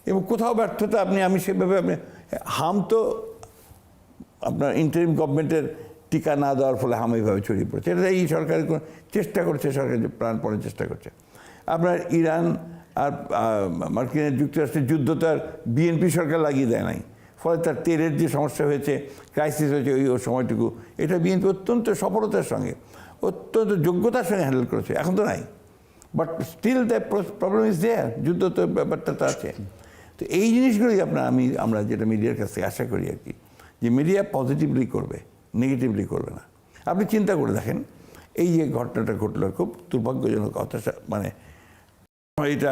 এবং কোথাও ব্যর্থতা আমি সেভাবে হাম তো আপনার ইন্টারিম গভর্নমেন্টের টিকা না দেওয়ার ফলে হাম এইভাবে ছড়িয়ে পড়েছে, এটা এই সরকারের চেষ্টা করছে, সরকার প্রাণপণে চেষ্টা করছে। আপনার ইরান আর মার্কিন যুক্তরাষ্ট্রের যুদ্ধ তো আর বিএনপি সরকার লাগিয়ে দেয় নাই, ফলে তার তেলের যে সমস্যা হয়েছে, ক্রাইসিস হয়েছে ওই সময়টুকু, এটা বিএনপি অত্যন্ত সফলতার সঙ্গে, অত্যন্ত যোগ্যতার সঙ্গে হ্যান্ডেল করেছে। এখন তো নাই, but still the problem is there, যুদ্ধ তো ব্যাপারটা তো আছে। তো এই জিনিসগুলোই আমরা যেটা মিডিয়ার কাছ থেকে আশা করি আর কি, যে মিডিয়া পজিটিভলি করবে, নেগেটিভলি করবে না। আপনি চিন্তা করে দেখেন, এই যে ঘটনাটা ঘটলো, খুব দুর্ভাগ্যজনক হতাশা, মানে এটা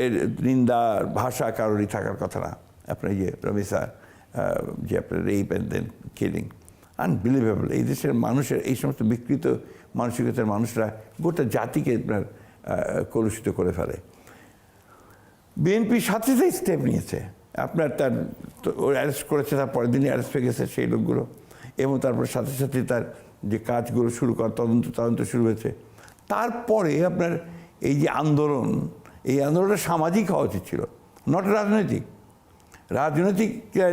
এর নিন্দা ভাষা কারোরই থাকার কথা না। আপনার যে রবি স্যার যে আপনার rape and then killing, unbelievable. এই দেশের মানুষের এই সমস্ত বিকৃত মানসিকতার মানুষরা গোটা জাতিকে আপনার কলুষিত করে ফেলে। বিএনপি সাথে সাথে স্টেপ নিয়েছে, আপনার ওর অ্যারেস্ট করেছে, তার পরের দিনই অ্যারেস্ট হয়ে গেছে সেই লোকগুলো, এবং তারপর সাথে সাথে তার যে কাজগুলো শুরু করার তদন্ত শুরু হয়েছে। তারপরে আপনার এই যে আন্দোলন, এই আন্দোলনটা সামাজিক হওয়া উচিত ছিল, নট রাজনৈতিক। রাজনৈতিক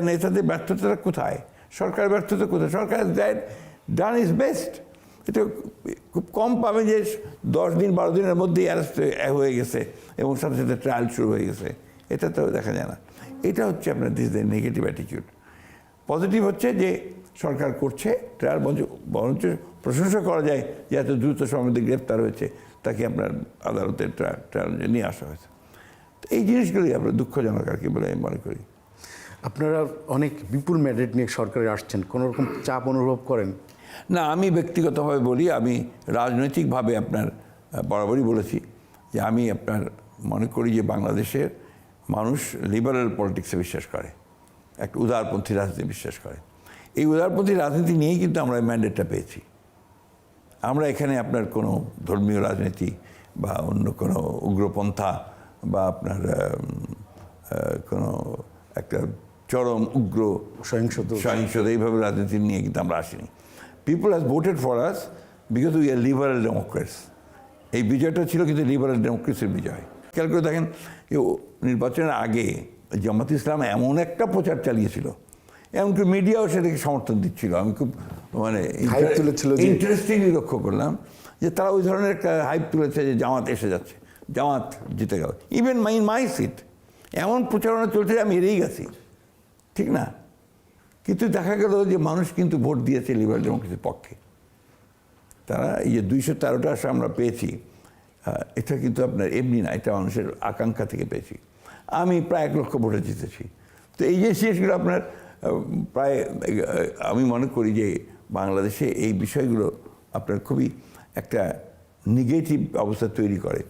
নেতাদের ব্যর্থতা কোথায়, সরকারের ব্যর্থতা কোথায়? সরকার ডান ইজ বেস্ট। এটা খুব কম পাবেন যে 10 দিন 12 দিনের মধ্যেই অ্যারেস্ট হয়ে গেছে এবং সাথে সাথে ট্রায়াল শুরু হয়ে গেছে, এটা তো দেখা যায় না। এটা হচ্ছে আপনার this the negative attitude. Positive হচ্ছে যে সরকার করছে ট্রায়াল, বরঞ্চ প্রশংসা করা যায় যে এত দ্রুত সময়ের মধ্যে গ্রেপ্তার হয়েছে, তাকে আপনার আদালতের ট্রায়াল নিয়ে আসা হয়েছে। তো এই জিনিসগুলোই আপনার দুঃখজনক আর কি বলে আমি মনে করি। আপনারা অনেক বিপুল ম্যান্ডেট নিয়ে সরকারে আসছেন, কোনো রকম চাপ অনুভব করেন? না, আমি ব্যক্তিগতভাবে বলি, আমি রাজনৈতিকভাবে আপনার বরাবরই বলেছি যে আমি আপনার মনে করি যে বাংলাদেশের মানুষ লিবারেল পলিটিক্সে বিশ্বাস করে, একটা উদারপন্থী রাজনীতি বিশ্বাস করে। এই উদারপন্থী রাজনীতি নিয়েই কিন্তু আমরা ম্যান্ডেটটা পেয়েছি। আমরা এখানে আপনার কোনো ধর্মীয় রাজনীতি বা অন্য কোনো উগ্রপন্থা বা আপনার কোনো একটা চরম উগ্র সহিংসতা এইভাবে রাজনীতি নিয়ে কিন্তু আমরা আসিনি। People has voted for us because we are liberal Democrats. এই বিজয়টা ছিল কিন্তু লিবারেল ডেমোক্রেসির বিজয়। খেয়াল করে দেখেন, নির্বাচনের আগে জামাত ইসলাম এমন একটা প্রচার চালিয়েছিল, এমনকি মিডিয়াও সেটাকে সমর্থন দিচ্ছিল। আমি খুব ইন্টারেস্টিংলি লক্ষ্য করলাম যে তারা ওই ধরনের একটা হাইপ তুলেছে যে জামাত এসে যাচ্ছে, জামাত জিতে গেল। ইভেন মাই সিট এমন প্রচারণা চলছে আমি এড়িয়ে গেছি, ঠিক না? কিন্তু দেখা গেল যে মানুষ কিন্তু ভোট দিয়েছে লিবারেল ডেমোক্রেসির পক্ষে। তারা এই যে 213টা আসন আমরা পেয়েছি, এটা কিন্তু আপনার এমনি না, এটা মানুষের আকাঙ্ক্ষা থেকে পেয়েছি। আমি প্রায় 1 লক্ষ ভোটে জিতেছি। তো এই যে জিনিসগুলো আপনার প্রায় আমি মনে করি যে বাংলাদেশে এই বিষয়গুলো আপনার খুবই একটা নেগেটিভ অবস্থা তৈরি করে।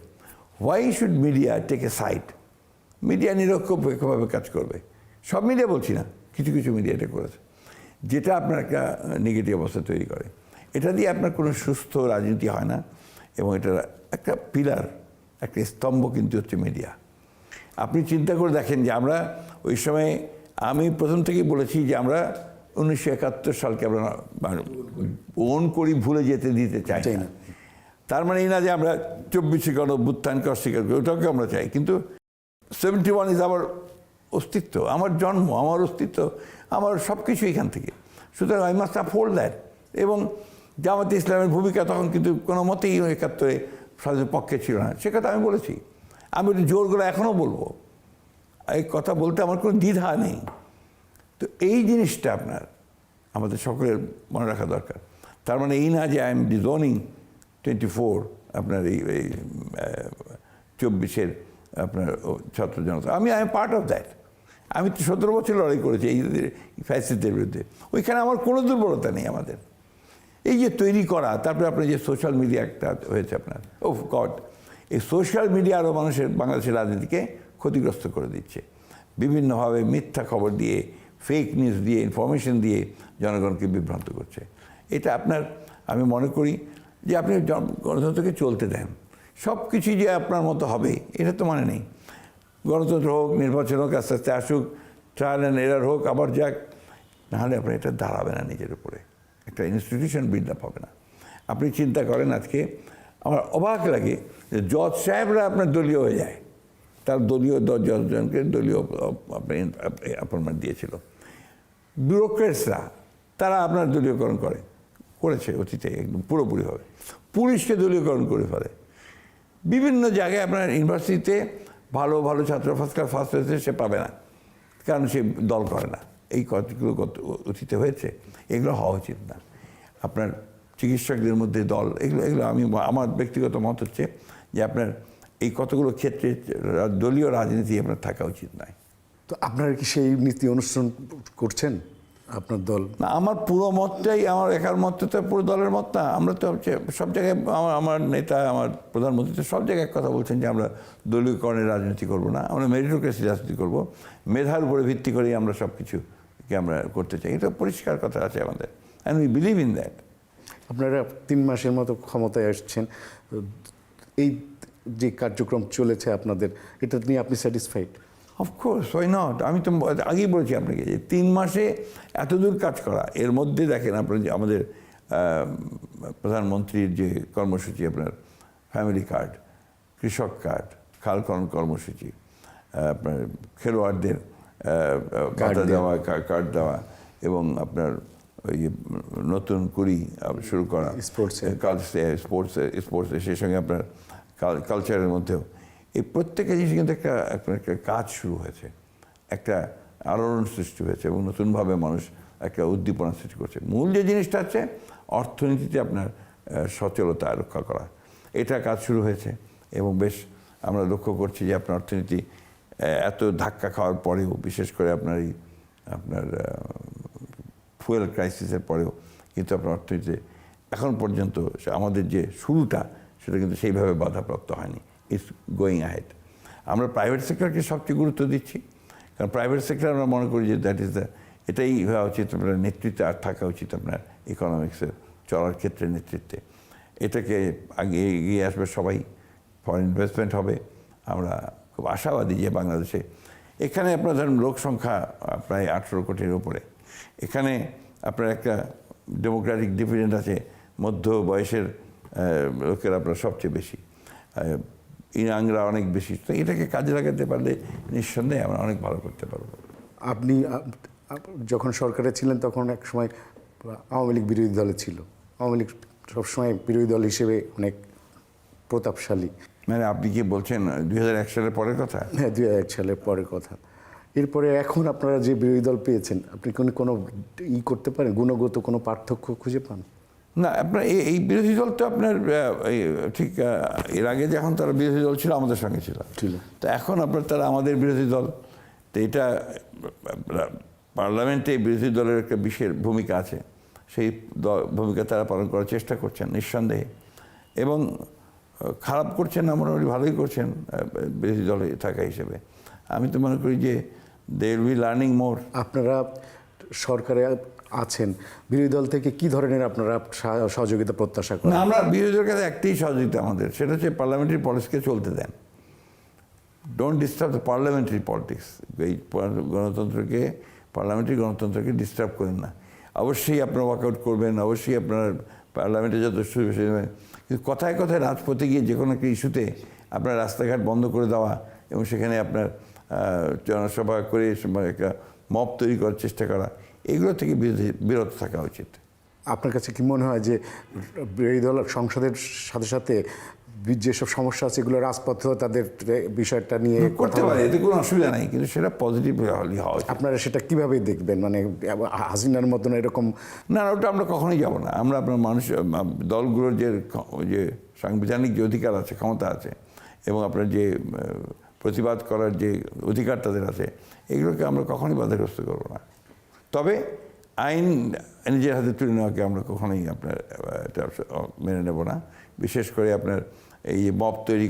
Why should media take a side? Media নিরপেক্ষভাবে কাজ করবে। সব মিডিয়া বলছি না, কিছু কিছু মিডিয়া এটা করেছে, যেটা আপনার একটা নেগেটিভ অবস্থা তৈরি করে। এটা দিয়ে আপনার কোনো সুস্থ রাজনীতি হয় না, এবং এটা একটা পিলার, একটা স্তম্ভ কিন্তু হচ্ছে মিডিয়া। আপনি চিন্তা করে দেখেন যে আমরা ওই সময়, আমি প্রথম থেকেই বলেছি যে আমরা 1971 সালকে আমরা ওন করি, ভুলে যেতে দিতে চাই না। তার মানে এই না যে আমরা 24শে গণঅভ্যুত্থানকে অস্বীকার করি, ওটাকে আমরা চাই, কিন্তু 71 ইজ আমার অস্তিত্ব, আমার জন্ম, আমার অস্তিত্ব, আমার সব কিছু এখান থেকে। সুতরাং আই মাস্ট আপহোল্ড দ্যাট। এবং জামাতে ইসলামের ভূমিকা তখন কিন্তু কোনো মতেই 71-এ স্বাধীনের পক্ষে ছিল না, সে কথা আমি বলেছি। আমি একটু জোর করে এখনও বলবো, এই কথা বলতে আমার কোনো দ্বিধা নেই। তো এই জিনিসটা আপনার আমাদের সকলের মনে রাখা দরকার। তার মানে এই না যে আই এম ডিজোনিং 24 আপনার এই 24-এর আপনার ছাত্র জনতা। I am part of that. আমি তো 17 বছর লড়াই করেছি এই ফ্যাসিস্টদের বিরুদ্ধে, ওইখানে আমার কোনো দুর্বলতা নেই। আমাদের এই যে তৈরি করা, তারপরে আপনার যে সোশ্যাল মিডিয়া একটা হয়েছে আপনার, গড, এই সোশ্যাল মিডিয়া আরও বাংলাদেশের রাজনীতিকে ক্ষতিগ্রস্ত করে দিচ্ছে। বিভিন্নভাবে মিথ্যা খবর দিয়ে, ফেক নিউজ দিয়ে, ইনফরমেশন দিয়ে জনগণকে বিভ্রান্ত করছে। এটা আপনার, আমি মনে করি যে আপনি গণতন্ত্রকে চলতে দেন, সব কিছুই যে আপনার মতো হবে এটা তো মানে নেই। গণতন্ত্র হোক, নির্বাচন হোক, আস্তে আস্তে আসুক, ট্রায়াল অ্যান্ড এরার হোক, আবার যাক, নাহলে আপনার এটা দাঁড়াবে না নিজের উপরে, একটা ইনস্টিটিউশন বিল্ড আপ হবে না। আপনি চিন্তা করেন, আজকে আমার অবাক লাগে যে জজ সাহেবরা আপনার দলীয় হয়ে যায়, তার দলীয় 10 জনকে দলীয় অ্যাপয়েন্টমেন্ট দিয়েছিল। ব্যুরোক্রেটসরা তারা আপনার দলীয়করণ করেছে অতীতে একদম পুরোপুরিভাবে। পুলিশকে দলীয়করণ করে ফেলে। বিভিন্ন জায়গায় আপনার ইউনিভার্সিটিতে ভালো ভালো ছাত্র ফার্স্ট হয়েছে, সে পাবে না, কারণ সে দল করে না। এই কতগুলো অতীতে হয়েছে, এগুলো হওয়া উচিত না। আপনার চিকিৎসকদের মধ্যে দল, এগুলো আমি, আমার ব্যক্তিগত মত হচ্ছে যে আপনার এই কতগুলো ক্ষেত্রে দলীয় রাজনীতি আপনার থাকা উচিত নয়। তো আপনারা কি সেই নীতি অনুসরণ করছেন আপনার দল? না, আমার পুরো মতটাই, আমার একার মতটা তো পুরো দলের মত না। আমরা তো সব জায়গায়, আমার নেতা, আমার প্রধানমন্ত্রী তো সব জায়গায় কথা বলছেন যে আমরা দলীয়করণের রাজনীতি করব না, আমরা মেরিটোক্রেসি রাজনীতি করব, মেধার উপরে ভিত্তি করেই আমরা সব কিছুকে আমরা করতে চাই। এটা পরিষ্কার কথা আছে আমাদের, and we believe in that. আপনারা 3 মাসের মতো ক্ষমতায় আসছেন, এই যে কার্যক্রম চলেছে আপনাদের, এটা নিয়ে আপনি স্যাটিসফাইড? Of course, why not. আমি তো আগেই বলছি আপনাকে যে 3 মাসে এতদূর কাজ করা, এর মধ্যে দেখেন আপনার যে আমাদের প্রধানমন্ত্রীর যে কর্মসূচি, আপনার ফ্যামিলি কার্ড, কৃষক কার্ড, খালকরণ কর্মসূচি, আপনার খেলোয়াড়দের ভাতা দেওয়া, কার্ড দেওয়া, এবং আপনার ওই নতুন কুড়ি শুরু করা, স্পোর্টসে, সেই সঙ্গে আপনার কালচারের মধ্যেও, এই প্রত্যেকটা জিনিস কিন্তু একটা কাজ শুরু হয়েছে, একটা আলোড়ন সৃষ্টি হয়েছে, এবং নতুনভাবে মানুষ একটা উদ্দীপনা সৃষ্টি করছে। মূল যে জিনিসটা আছে অর্থনীতিতে আপনার সচলতা রক্ষা করা, এটা কাজ শুরু হয়েছে। এবং বেশ আমরা লক্ষ্য করছি যে আপনার অর্থনীতি এত ধাক্কা খাওয়ার পরেও, বিশেষ করে আপনার এই আপনার ফুয়েল ক্রাইসিসের পরেও কিন্তু আপনার অর্থনীতিতে এখন পর্যন্ত আমাদের যে শুরুটা, সেটা কিন্তু সেইভাবে বাধাপ্রাপ্ত হয়নি। It's going ahead. আমরা প্রাইভেট সেক্টরকে সবচেয়ে গুরুত্ব দিচ্ছি, কারণ প্রাইভেট সেক্টর আমরা মনে করি যে দ্যাট ইজ এটাই হওয়া উচিত, আপনার নেতৃত্বে আর থাকা উচিত আপনার ইকোনমিক্সের চলার ক্ষেত্রে, নেতৃত্বে। এটাকে আগে এগিয়ে আসবে সবাই, ফরেন ইনভেস্টমেন্ট হবে। আমরা খুব আশাবাদী যে বাংলাদেশে, এখানে আপনার ধরুন লোক সংখ্যা প্রায় 18 কোটির উপরে, এখানে আপনার একটা ডেমোক্রেটিক ডিভিডেন্ড আছে, মধ্য বয়সের লোকেরা আপনার সবচেয়ে বেশি, ইয়াংরা অনেক বেশি। তো এটাকে কাজে লাগাতে পারলে নিঃসন্দেহে আমরা অনেক ভালো করতে পারবো। আপনি যখন সরকারে ছিলেন তখন এক সময় আওয়ামী লীগ বিরোধী দলে ছিল, আওয়ামী লীগ সবসময় বিরোধী দল হিসেবে অনেক প্রতাপশালী। মানে আপনি কি বলছেন 2001 সালের পরের কথা? হ্যাঁ, 2001 সালের পরের কথা। এরপরে এখন আপনারা যে বিরোধী দল পেয়েছেন, আপনি কোনো করতে পারেন, গুণগত কোনো পার্থক্য খুঁজে পান? না, আপনার এই বিরোধী দল তো আপনার ঠিক এর আগে যখন তারা বিরোধী দল ছিল আমাদের সঙ্গে ছিল, তো এখন আপনার তারা আমাদের বিরোধী দল। তো এটা পার্লামেন্টে বিরোধী দলের একটা বিশেষ ভূমিকা আছে, সেই ভূমিকা তারা পালন করার চেষ্টা করছেন নিঃসন্দেহে, এবং খারাপ করছেন না, মোটামুটি ভালোই করছেন বিরোধী দলে থাকা হিসেবে। আমি তো মনে করি যে they will be learning more. আপনারা সরকারে আছেন, বিরোধী দল থেকে কি ধরনের আপনারা সহযোগিতা প্রত্যাশা করেন? না, আমরা বিরোধী দলের কাছে একটাই সহযোগিতা আমাদের, সেটা হচ্ছে পার্লামেন্টারি পলিটিক্সকে চলতে দেন। Don't disturb the parliamentary politics. এই গণতন্ত্রকে, পার্লামেন্টারি গণতন্ত্রকে ডিস্টার্ব করেন না। অবশ্যই আপনারা ওয়ার্কআউট করবেন, অবশ্যই আপনার পার্লামেন্টে যথেষ্ট বিষয় নেবেন, কিন্তু কথায় কথায় রাজপথে গিয়ে যে কোনো একটা ইস্যুতে আপনার রাস্তাঘাট বন্ধ করে দেওয়া, এবং সেখানে আপনার জনসভা করে একটা মব তৈরি করার চেষ্টা করা, এগুলো থেকে বিরত থাকা উচিত। আপনার কাছে কি মনে হয় যে বিরোধী দল সংসদের সাথে সাথে যেসব সমস্যা আছে এগুলো রাজপথেও তাদের বিষয়টা নিয়ে করতে পারে, এতে কোনো অসুবিধা নাই, কিন্তু সেটা পজিটিভ হলে হওয়া উচিত। আপনারা সেটা কীভাবে দেখবেন? মানে হাসিনার মতন এরকম? না, ওটা আমরা কখনোই যাব না। আমরা আপনার মানুষ, দলগুলোর যে সাংবিধানিক যে অধিকার আছে, ক্ষমতা আছে, এবং আপনার যে প্রতিবাদ করার যে অধিকার তাদের আছে, এগুলোকে আমরা কখনোই বাধাগ্রস্ত করবো না। তবে আইন নিজের হাতে তুলে নেওয়াকে আমরা কখনোই আপনার এটা মেনে নেব না। বিশেষ করে আপনার এই যে মব তৈরি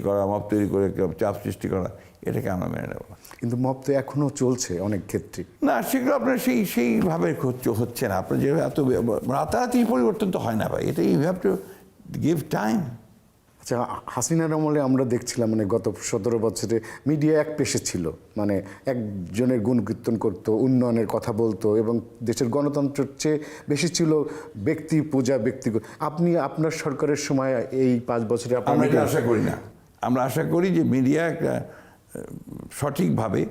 করে চাপ সৃষ্টি করা, এটাকে আমরা মেনে নেব না। কিন্তু মব তো এখনো চলছে অনেক ক্ষেত্রে। না, সেগুলো আপনার সেইভাবে হচ্ছে না। আপনার যে এত রাতারাতি পরিবর্তন তো হয় না ভাই, এটা you have to give time. আচ্ছা, হাসিনার আমলে আমরা দেখছিলাম মানে গত 17 বছরে মিডিয়া এক পেশে ছিল, মানে একজনের গুণকীর্তন করতো, উন্নয়নের কথা বলতো এবং দেশের গণতন্ত্রের চেয়ে বেশি ছিল ব্যক্তি পূজা, ব্যক্তিগত। আপনি আপনার সরকারের সময় এই 5 বছরে আমরা এটা আশা করি না। আমরা আশা করি যে মিডিয়া একটা সঠিকভাবে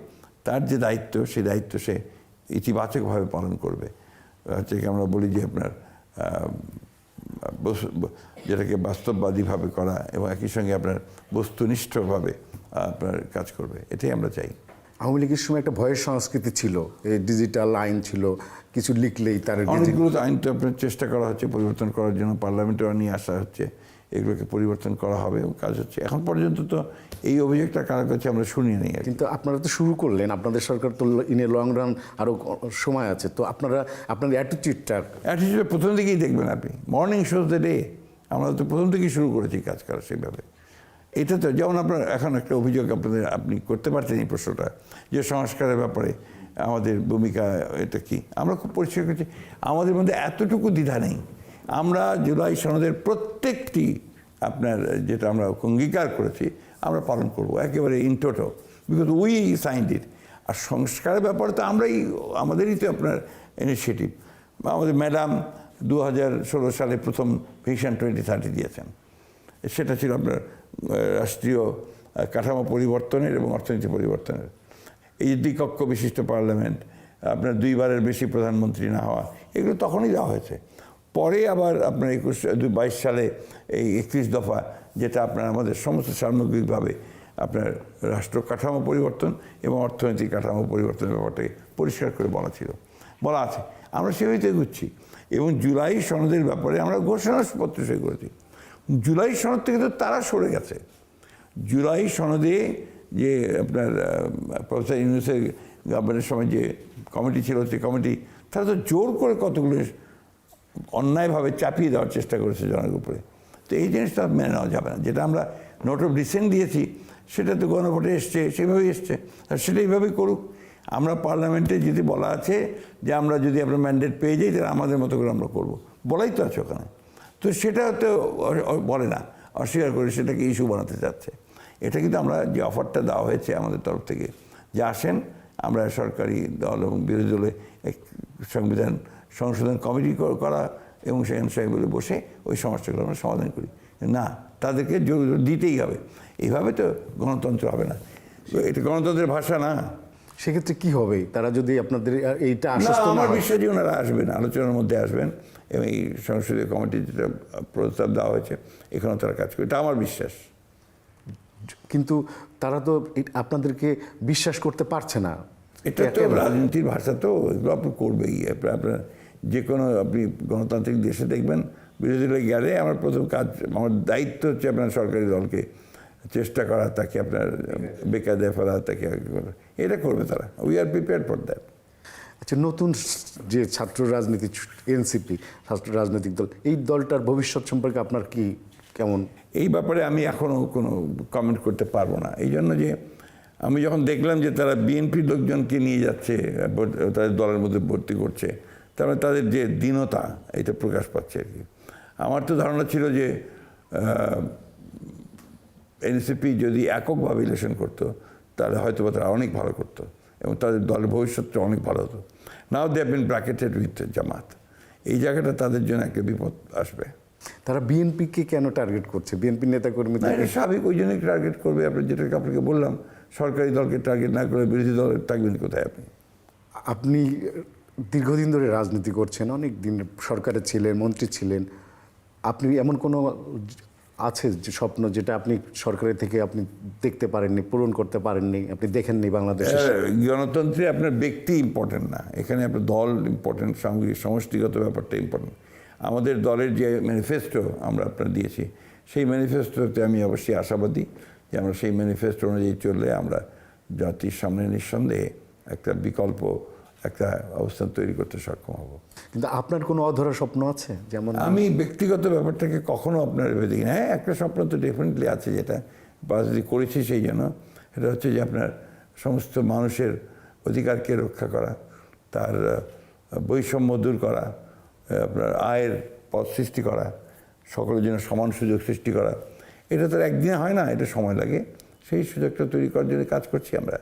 তার যে দায়িত্ব, সেই দায়িত্ব সে ইতিবাচকভাবে পালন করবে। হচ্ছে কি আমরা বলি যে আপনার যেটাকে বাস্তববাদীভাবে করা এবং একই সঙ্গে আপনার বস্তুনিষ্ঠভাবে আপনার কাজ করবে, এটাই আমরা চাই। আওয়ামী লীগের সময় একটা ভয়ের সংস্কৃতি ছিল, এই ডিজিটাল আইন ছিল, কিছু লিখলেই তার অনেকগুলো আইন তো আপনার চেষ্টা করা হচ্ছে পরিবর্তন করার জন্য, পার্লামেন্টে নিয়ে আসা হচ্ছে, এগুলোকে পরিবর্তন করা হবে এবং কাজ হচ্ছে। এখন পর্যন্ত তো এই অভিযোগটা কারো কাছে আমরা শুনি নাই। কিন্তু আপনারা তো শুরু করলেন, আপনাদের সরকার তো ইনে লং রান আরও সময় আছে, তো আপনাদের অ্যাটিটিউডটা প্রথম দিকেই দেখবেন আপনি, মর্নিং শোজ দ্য ডে, আমরা তো প্রথম থেকেই শুরু করেছি কাজ করা সেইভাবে। এটা তো যেমন আপনার এখন একটা অভিযোগ আপনি করতে পারতেন এই প্রশ্নটা, যে সংস্কারের ব্যাপারে আমাদের ভূমিকা এটা কি, আমরা খুব পরিষ্কার করছি, আমাদের মধ্যে এতটুকু দ্বিধা নেই। আমরা জুলাই সনদের প্রত্যেকটি আপনার যেটা আমরা অঙ্গীকার করেছি আমরা পালন করব একেবারে in toto, because we signed it. আর সংস্কারের ব্যাপারে তো আমাদেরই তো আপনার ইনিশিয়েটিভ। আমাদের ম্যাডাম 2016 সালে প্রথম ভিশন 2030 দিয়েছেন, সেটা ছিল আপনার রাষ্ট্রীয় কাঠামো পরিবর্তনের এবং অর্থনীতি পরিবর্তনের। এই যে দ্বিকক্ষ বিশিষ্ট পার্লামেন্ট, আপনার 2 বারের বেশি প্রধানমন্ত্রী না হওয়া, এগুলো তখনই দেওয়া হয়েছে। পরে আবার আপনার 22 সালে এই 31 দফা, যেটা আপনার আমাদের সমস্ত সামগ্রিকভাবে আপনার রাষ্ট্র কাঠামো পরিবর্তন এবং অর্থনৈতিক কাঠামো পরিবর্তনের ব্যাপারটাকে পরিষ্কার করে বলা আছে। আমরা সেভাবেই এগুচ্ছি এবং জুলাই সনদের ব্যাপারে আমরা ঘোষণাপত্র সই করেছি। জুলাই সনদ থেকে তো তারা সরে গেছে। জুলাই সনদে যে আপনার প্রফেসর ইউনূসের গভর্নমেন্টের সময় যে কমিটি ছিল, সেই কমিটি তারা তো জোর করে কতগুলো অন্যায়ভাবে চাপিয়ে দেওয়ার চেষ্টা করেছে জনের উপরে। তো এই জিনিসটা মেনে নেওয়া যাবে না। যেটা আমরা নোট অফ ডিসেন্ট দিয়েছি সেটা তো গণভোটে এসছে, সেভাবেই এসছে, আর সেটা এইভাবেই করুক। আমরা পার্লামেন্টে যদি বলা আছে যে আমরা যদি আপনার ম্যান্ডেট পেয়ে যাই তাহলে আমাদের মতো করে আমরা করব, বলাই তো আছে ওখানে। তো সেটা তো বলে না, অস্বীকার করে সেটাকে ইস্যু বানাতে চাচ্ছে। এটা কিন্তু আমরা যে অফারটা দেওয়া হয়েছে আমাদের তরফ থেকে, যে আসেন আমরা সরকারি দল এবং বিরোধী দলে এক সংবিধান সংশোধন কমিটি করা এবং সেখানে বলে বসে ওই সমস্যাগুলো আমরা সমাধান করি, না তাদেরকে জোর দিতেই হবে। এইভাবে তো গণতন্ত্র হবে না, এটা গণতন্ত্রের ভাষা না। সেক্ষেত্রে কি হবে তারা যদি আপনাদের এইটা আশ্বস্ত আমার বিশ্বাস যে ওনারা আসবেন, আলোচনার মধ্যে আসবেন এবং এই সংসদীয় কমিটি যেটা প্রস্তাব দেওয়া হয়েছে এখানেও তারা কাজ করবে, এটা আমার বিশ্বাস। কিন্তু তারা তো আপনাদেরকে বিশ্বাস করতে পারছে না। এটা তো রাজনীতির ভাষা, তো এগুলো আপনি করবেই। আপনার যে কোনো আপনি গণতান্ত্রিক দেশে দেখবেন বিরোধী দলে গেলে আমার প্রথম কাজ, আমার দায়িত্ব হচ্ছে আপনার সরকারি দলকে চেষ্টা করা, তাকে আপনার বেকায়দায় ফেলা, তাকে এটা করবে তারা। We are prepared for that. আচ্ছা, নতুন যে ছাত্র রাজনীতি এনসিপি ছাত্র রাজনৈতিক দল, এই দলটার ভবিষ্যৎ সম্পর্কে আপনার কি কেমন? এই ব্যাপারে আমি এখনও কোনো কমেন্ট করতে পারবো না। এই জন্য যে আমি যখন দেখলাম যে তারা বিএনপির লোকজনকে নিয়ে যাচ্ছে, তাদের দলের মধ্যে ভর্তি করছে, তারপরে তাদের যে দীনতা এটা প্রকাশ পাচ্ছে আর কি। আমার তো ধারণা ছিল যে এনসিপি যদি এককভাবে ইলেকশন করতো তাহলে হয়তো তারা অনেক ভালো করতো এবং তাদের দলের ভবিষ্যৎটা অনেক ভালো হতো। নাও they have been bracketed with জামাত। এই জায়গাটা তাদের জন্য একটা বিপদ আসবে। তারা বিএনপিকে কেন টার্গেট করছে? বিএনপি নেতাকর্মীদের স্বাভাবিক, ওই জন্যই টার্গেট করবে। আপনি যেটাকে আপনাকে বললাম, সরকারি দলকে টার্গেট না করে বিরোধী দলের থাকবেন কোথায় আপনি? আপনি দীর্ঘদিন ধরে রাজনীতি করছেন, অনেক দিন সরকারে ছিলেন, মন্ত্রী ছিলেন। আপনি এমন কোনো আছে যে স্বপ্ন যেটা আপনি সরকারের থেকে আপনি দেখতে পারেননি, পূরণ করতে পারেননি, আপনি দেখেননি বাংলাদেশে? গণতন্ত্রে আপনার ব্যক্তি ইম্পর্টেন্ট না, এখানে আপনার দল ইম্পর্টেন্ট, সামগ্রিক সমষ্টিগত ব্যাপারটা ইম্পর্টেন্ট। আমাদের দলের যে ম্যানিফেস্টো আমরা আপনার দিয়েছি, সেই ম্যানিফেস্টোতে আমি অবশ্যই আশাবাদী যে আমরা সেই ম্যানিফেস্টো অনুযায়ী চললে আমরা জাতির সামনে নিঃসন্দেহে একটা বিকল্প একটা অবস্থান তৈরি করতে সক্ষম হব। কিন্তু আপনার কোনো অধরা স্বপ্ন আছে? যেমন আমি ব্যক্তিগত ব্যাপারটাকে কখনো আপনার ভেবে দেখি না। হ্যাঁ, একটা স্বপ্ন তো ডেফিনেটলি আছে, যেটা বাজদি করেছি সেই জন্য। এটা হচ্ছে যে আপনার সমস্ত মানুষের অধিকারকে রক্ষা করা, তার বৈষম্য দূর করা, আপনার আয়ের পথ সৃষ্টি করা, সকলের জন্য সমান সুযোগ সৃষ্টি করা। এটা তো একদিনে হয় না, এটা সময় লাগে। সেই সুযোগটা তৈরি করার জন্য কাজ করছি আমরা।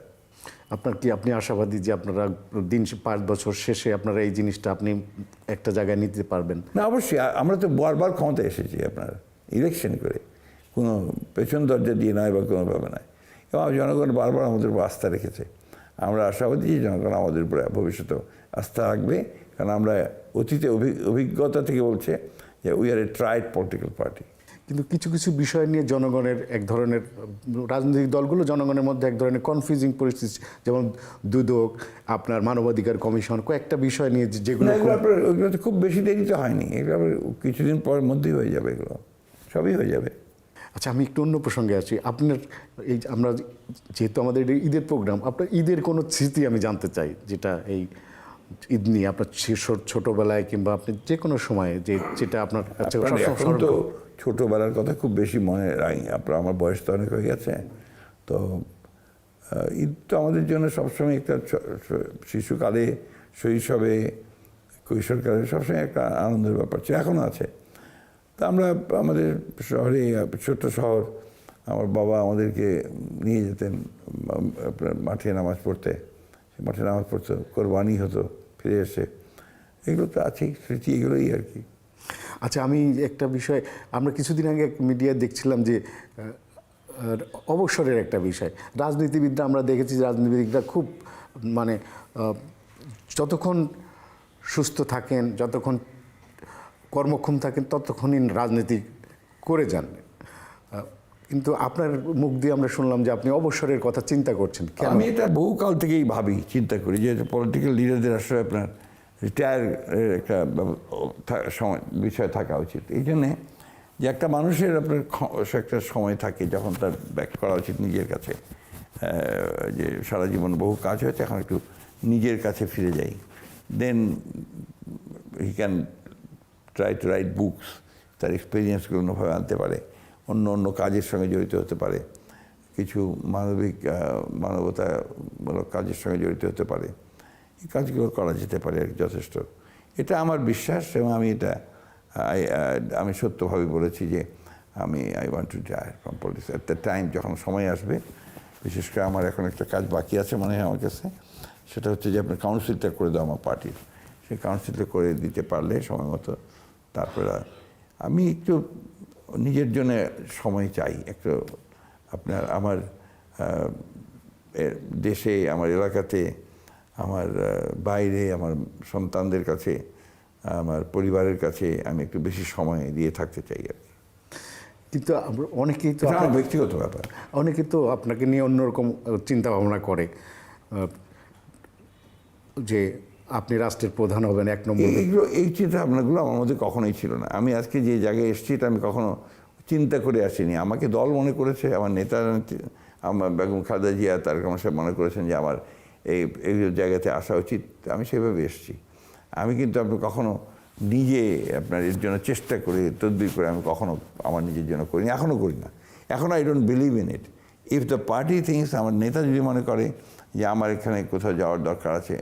আপনি আশাবাদী যে আপনারা 5 বছর শেষে আপনারা এই জিনিসটা আপনি একটা জায়গায় নিতে পারবেন? না, অবশ্যই। আমরা তো বারবার ক্ষমতায় এসেছি আপনার ইলেকশন করে, কোনো পেছন দরজা দিয়ে নয় বা কোনোভাবে নয়। এবং জনগণ বারবার আমাদের উপর আস্থা রেখেছে। আমরা আশাবাদী যে জনগণ আমাদের উপরে ভবিষ্যতে আস্থা রাখবে, কারণ আমরা অতীতে অভিজ্ঞতা থেকে বলছে যে we are A tried political party. কিন্তু কিছু কিছু বিষয় নিয়ে জনগণের এক ধরনের, রাজনৈতিক দলগুলো জনগণের মধ্যে এক ধরনের কনফিউজিং পরিস্থিতি, যেমন দুদক, আপনার মানবাধিকার কমিশন, কয়েকটা বিষয় নিয়ে যেগুলো ওইগুলো তো খুব বেশি দেরিতে হয়নি, এগুলো কিছুদিন পর মধ্যেই হয়ে যাবে, এগুলো সবই হয়ে যাবে। আচ্ছা, আমি একটু অন্য প্রসঙ্গে আছি। আপনার এই আমরা যেহেতু আমাদের ঈদের প্রোগ্রাম, আপনার ঈদের কোনো স্মৃতি আমি জানতে চাই, যেটা এই ঈদ নিয়ে আপনার ছোটবেলায় কিংবা আপনি যে কোনো সময়ে যেটা আপনার কাছে এখন তো ছোটোবেলার কথা খুব বেশি মনে রাখি। আমার বয়স তো অনেক হয়ে গেছে। তো ঈদ তো আমাদের জন্য সবসময় একটা শিশুকালে, শৈশবে, কৈশোরকালে সবসময় একটা আনন্দের ব্যাপার ছিল, এখনও আছে। তা আমরা আমাদের শহরে, ছোট্ট শহর, আমার বাবা আমাদেরকে নিয়ে যেতেন আপনার মাঠে নামাজ পড়তে। মাঠে নামাজ পড়তো, কোরবানি হতো, ফিরে এসে। এগুলো তো আছেই, স্মৃতি, এগুলোই আর কি। আচ্ছা, আমি একটা বিষয়, আমরা কিছুদিন আগে মিডিয়ায় দেখছিলাম যে অবসরের একটা বিষয়, রাজনীতিবিদরা, আমরা দেখেছি যে রাজনীতিবিদরা খুব মানে যতক্ষণ সুস্থ থাকেন, যতক্ষণ কর্মক্ষম থাকেন, ততক্ষণই রাজনীতি করে যান। কিন্তু আপনার মুখ দিয়ে আমরা শুনলাম যে আপনি অবসরের কথা চিন্তা করছেন। আমি এটা বহুকাল থেকেই ভাবি, চিন্তা করি যে পলিটিক্যাল লিডারদের আসলে আপনার রিটায়ার একটা সময় বিষয় থাকা উচিত। এই জন্যে যে একটা মানুষের আপনার একটা সময় থাকে যখন তার ব্যাক করা উচিত নিজের কাছে, যে সারা জীবন বহু কাজ হয়েছে, এখন একটু নিজের কাছে ফিরে যাই। Then he can try to write books, তার এক্সপিরিয়েন্সগুলো অন্যভাবে আনতে পারে, অন্য কাজের সঙ্গে জড়িত হতে পারে, কিছু মানবতামূলক কাজের সঙ্গে জড়িত হতে পারে। এই কাজগুলো করা যেতে পারে আর যথেষ্ট। এটা আমার বিশ্বাস, এবং আমি সত্যভাবে বলেছি যে I want to retire from politics at the time, যখন সময় আসবে। বিশেষ করে আমার এখন একটা কাজ বাকি আছে মনে হয় আমার কাছে, সেটা হচ্ছে যে আপনার কাউন্সিলটা করে দেওয়া আমার পার্টির। সেই কাউন্সিলটা করে দিতে পারলে সময় মতো, তারপরে আমি একটু নিজের জন্য সময় চাই একটু। আমার দেশে, আমার এলাকাতে, আমার বাইরে, আমার সন্তানদের কাছে, আমার পরিবারের কাছে আমি একটু বেশি সময় দিয়ে থাকতে চাই আর কি। কিন্তু অনেকেই তো আমার ব্যক্তিগত ব্যাপার, অনেকে তো আপনাকে নিয়ে অন্যরকম চিন্তা ভাবনা করে যে আপনি রাষ্ট্রের প্রধান হবেন 1 নম্বর। এই চিন্তা ভাবনাগুলো আমার মধ্যে কখনোই ছিল না। আমি আজকে যে জায়গায় এসেছি এটা আমি কখনো চিন্তা করে আসিনি। আমাকে দল মনে করেছে, আমার নেতা, আমার বেগম খালেদা জিয়া, তারেক রহমান সাহেব মনে করেছেন যে আমার এই জায়গাতে আসা উচিত, আমি সেভাবে এসেছি। আমি কিন্তু কখনো নিজে এর জন্য চেষ্টা করে, তদবির করে আমি কখনো আমার নিজের জন্য করিনি, এখনও করি না। এখন I don't believe in it. If the party things, আমার নেতা যদি মনে করে যে আমার এখানে কোথাও যাওয়ার দরকার আছে,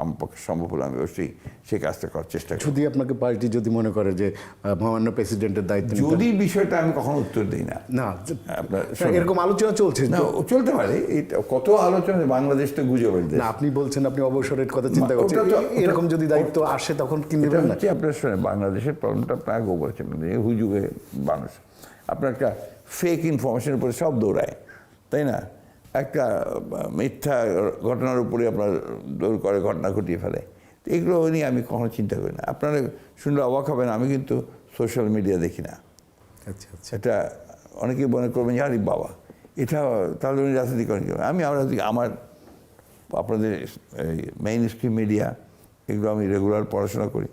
আমার পক্ষে সম্ভব হলে আমি অবশ্যই সেই কাজটা করার চেষ্টা করি। যদি আপনাকে পার্টি যদি মনে করে যে মহামান্য প্রেসিডেন্টের দায়িত্ব, যদি বিষয়টা আমি কখনো উত্তর দিই না। না, আপনার এরকম আলোচনা চলছে, চলতে পারে, এটা কত আলোচনা, বাংলাদেশ তো গুজবের দেশ। না, আপনি বলছেন আপনি অবসরের কথা চিন্তা করছেন, এরকম যদি দায়িত্ব আসে তখন কি নেবেন না? আপনার শোনেন, বাংলাদেশের প্রবলেমটা আপনার আগেও বলেছেন, হুজুগে মানুষ আপনার একটা ফেক ইনফরমেশনের উপরে সব দৌড়ায়, তাই না? একটা মিথ্যা ঘটনার উপরে আপনার দৌড় করে, ঘটনা ঘটিয়ে ফেলে। তো এগুলো নিয়ে আমি কখনো চিন্তা করি না। আপনারা শুনলে অবাক হবেন, আমি কিন্তু সোশ্যাল মিডিয়া দেখি না। আচ্ছা আচ্ছা। এটা অনেকেই মনে করবেন যে আরে বাবা, এটা তাহলে উনি রাজনীতি করেন। আমার আপনাদের মেইন স্ট্রিম মিডিয়া, এগুলো আমি রেগুলার পড়াশোনা করি,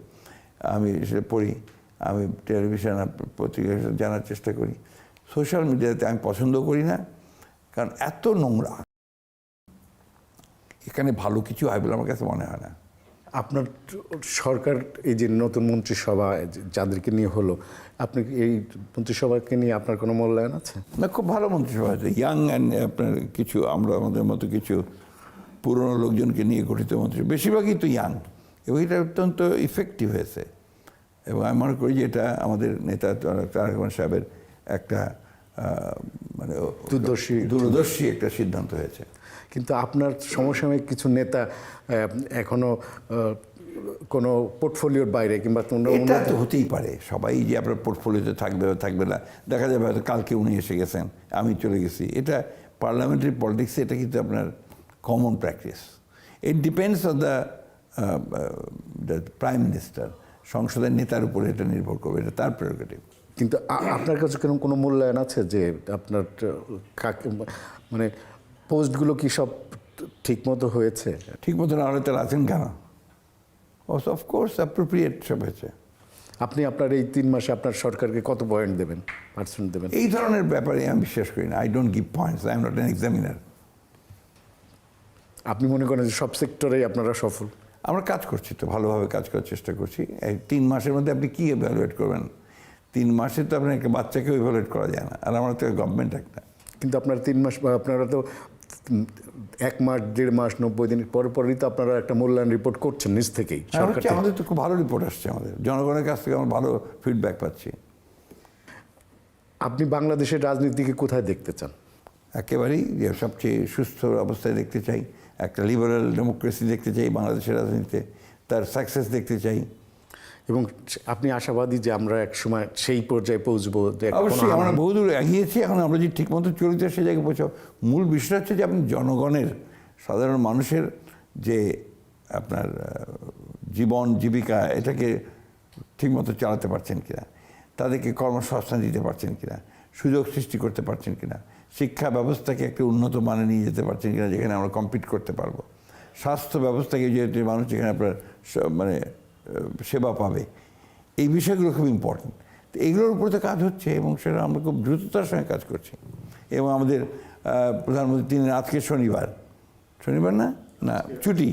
আমি সেটা পড়ি, আমি টেলিভিশন, পত্রিকা জানার চেষ্টা করি। সোশ্যাল মিডিয়াতে আমি পছন্দ করি না, কারণ এত নোংরা, এখানে ভালো কিছু হয় বলে আমার কাছে মনে হয় না। আপনার সরকার এই যে নতুন মন্ত্রিসভা যাদেরকে নিয়ে হলো, আপনি কি এই মন্ত্রিসভাকে নিয়ে আপনার কোনো মূল্যায়ন আছে? না, খুব ভালো মন্ত্রিসভা আছে, ইয়াং অ্যান্ড আপনার কিছু আমরা আমাদের মতো কিছু পুরনো লোকজনকে নিয়ে গঠিত মন্ত্রী, বেশিরভাগই তো ইয়াং, এবং এটা অত্যন্ত ইফেক্টিভ হয়েছে। এবং আমি মনে করি যে এটা আমাদের নেতা তারেক রহমান সাহেবের একটা মানে দূরদর্শী একটা সিদ্ধান্ত হয়েছে। কিন্তু আপনার সমসাময়িক কিছু নেতা এখনো কোনো পোর্টফোলিওর বাইরে কিংবা এটা তো হতেই পারে, সবাই যে আপনার পোর্টফোলিওতে থাকবে বা থাকবে না, দেখা যাবে হয়তো কালকে উনি এসে গেছেন, আমি চলে গেছি। এটা পার্লামেন্টারি পলিটিক্সে এটা কিন্তু আপনার common practice. It depends on the prime minister, সংসদের নেতার উপরে এটা নির্ভর করবে, এটা তার প্রেরোগেটিভ। কিন্তু আপনার কাছে কেন কোনো মূল্যায়ন আছে যে আপনার মানে পোস্টগুলো কি সব ঠিকমতো হয়েছে? ঠিক মতো না হলে তারা আছেন কেন? অফকোর্স অ্যাপ্রোপ্রিয়েট সব হয়েছে। আপনি আপনার এই 3 মাসে আপনার সরকারকে কত পয়েন্ট দেবেন, পার্সেন্ট দেবেন? এই ধরনের ব্যাপারে আমি বিশ্বাস করি না। I don't give points, I am not an examiner. আপনি মনে করেন যে সব সেক্টরেই আপনারা সফল? আমরা কাজ করছি তো, ভালোভাবে কাজ করার চেষ্টা করছি। এই 3 মাসের মধ্যে আপনি কী ইভ্যালুয়েট করবেন? 3 মাসে তো আপনার একটা বাচ্চাকেও ইভ্যালুয়েট করা যায় না, আর আমরা তো গভর্নমেন্ট একটা। কিন্তু আপনার 3 মাস বা আপনারা তো 1 মাস 1.5 মাস 90 দিন পরই তো আপনারা একটা মূল্যায়ন রিপোর্ট করছেন নিজ থেকেই সরকার থেকে। আমাদের তো খুব ভালো রিপোর্ট আসছে, আমাদের জনগণের কাছ থেকে আমরা ভালো ফিডব্যাক পাচ্ছি। আপনি বাংলাদেশের রাজনীতিকে কোথায় দেখতে চান? একেবারেই যে সবচেয়ে সুস্থ অবস্থায় দেখতে চাই, একটা লিবারাল ডেমোক্রেসি দেখতে চাই বাংলাদেশের রাজনীতিতে, তার সাকসেস দেখতে চাই। এবং আপনি আশাবাদী যে আমরা এক সময় সেই পর্যায়ে পৌঁছবো? অবশ্যই আমরা বহুদূর এগিয়েছি, এখন আমরা যে ঠিকমতো চলিত সে জায়গায় পৌঁছাবো। মূল বিষয় হচ্ছে যে আপনি জনগণের, সাধারণ মানুষের যে আপনার জীবন জীবিকা, এটাকে ঠিকমতো চালাতে পারছেন কিনা, তাদেরকে কর্মসংস্থান দিতে পারছেন কিনা, সুযোগ সৃষ্টি করতে পারছেন কিনা, শিক্ষা ব্যবস্থাকে একটা উন্নত মানে নিয়ে যেতে পারছেন কিনা যেখানে আমরা কম্পিট করতে পারবো, স্বাস্থ্য ব্যবস্থাকে যেহেতু মানুষ যেখানে আপনার মানে সেবা পাবে, এই বিষয়গুলো খুব ইম্পর্টেন্ট। তো এইগুলোর উপরে তো কাজ হচ্ছে এবং সেটা আমরা খুব দ্রুততার সঙ্গে কাজ করছি। এবং আমাদের প্রধানমন্ত্রী তিনি আজকে শনিবার না না ছুটি,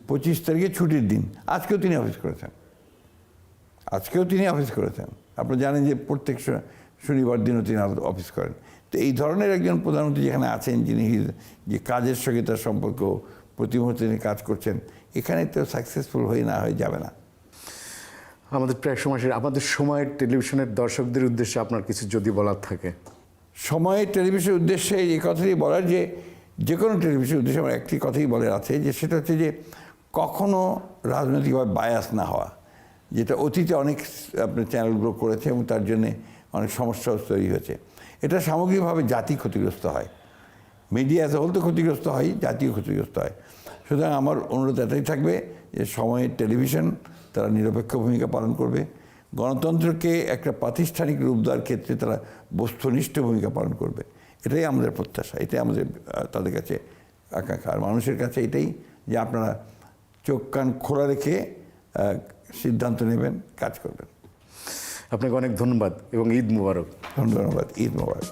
25 তারিখে ছুটির দিন, আজকেও তিনি অফিস করেছেন। আপনি জানেন যে প্রত্যেক শনিবার দিনও তিনি অফিস করেন। তো এই ধরনের একজন প্রধানমন্ত্রী যেখানে আছেন, যিনি যে কাজের সঙ্গে তার সম্পর্ক প্রতি মুহূর্তে তিনি কাজ করছেন, এখানে তো সাকসেসফুল হয়ে না হয়ে যাবে না। আমাদের প্রায় আমাদের সময়ের টেলিভিশনের দর্শকদের উদ্দেশ্যে আপনার কিছু যদি বলার থাকে? সময়ের টেলিভিশনের উদ্দেশ্যে এই কথাটি বলার যে কোনো টেলিভিশনের উদ্দেশ্যে আমার একটি কথাই বলার আছে, যে সেটা হচ্ছে যে কখনো রাজনৈতিকভাবে বায়াস না হওয়া, যেটা অতীতে অনেক আপনার চ্যানেলগুলো করেছে এবং তার জন্যে অনেক সমস্যা তৈরি হয়েছে। এটা সামগ্রিকভাবে জাতি ক্ষতিগ্রস্ত হয়, মিডিয়া এত হল তো ক্ষতিগ্রস্ত হয়, জাতীয় ক্ষতিগ্রস্ত হয়। সুতরাং আমার অনুরোধ এটাই থাকবে যে সময়ের টেলিভিশন তারা নিরপেক্ষ ভূমিকা পালন করবে, গণতন্ত্রকে একটা প্রাতিষ্ঠানিক রূপ দেওয়ার ক্ষেত্রে তারা বস্তুনিষ্ঠ ভূমিকা পালন করবে। এটাই আমাদের প্রত্যাশা, এটাই আমাদের তাদের কাছে আকাঙ্ক্ষা। আর মানুষের কাছে এটাই যে আপনারা চোখ কান খোলা রেখে সিদ্ধান্ত নেবেন, কাজ করবেন। আপনাকে অনেক ধন্যবাদ এবং ঈদ মোবারক। ধন্যবাদ, ঈদ মোবারক।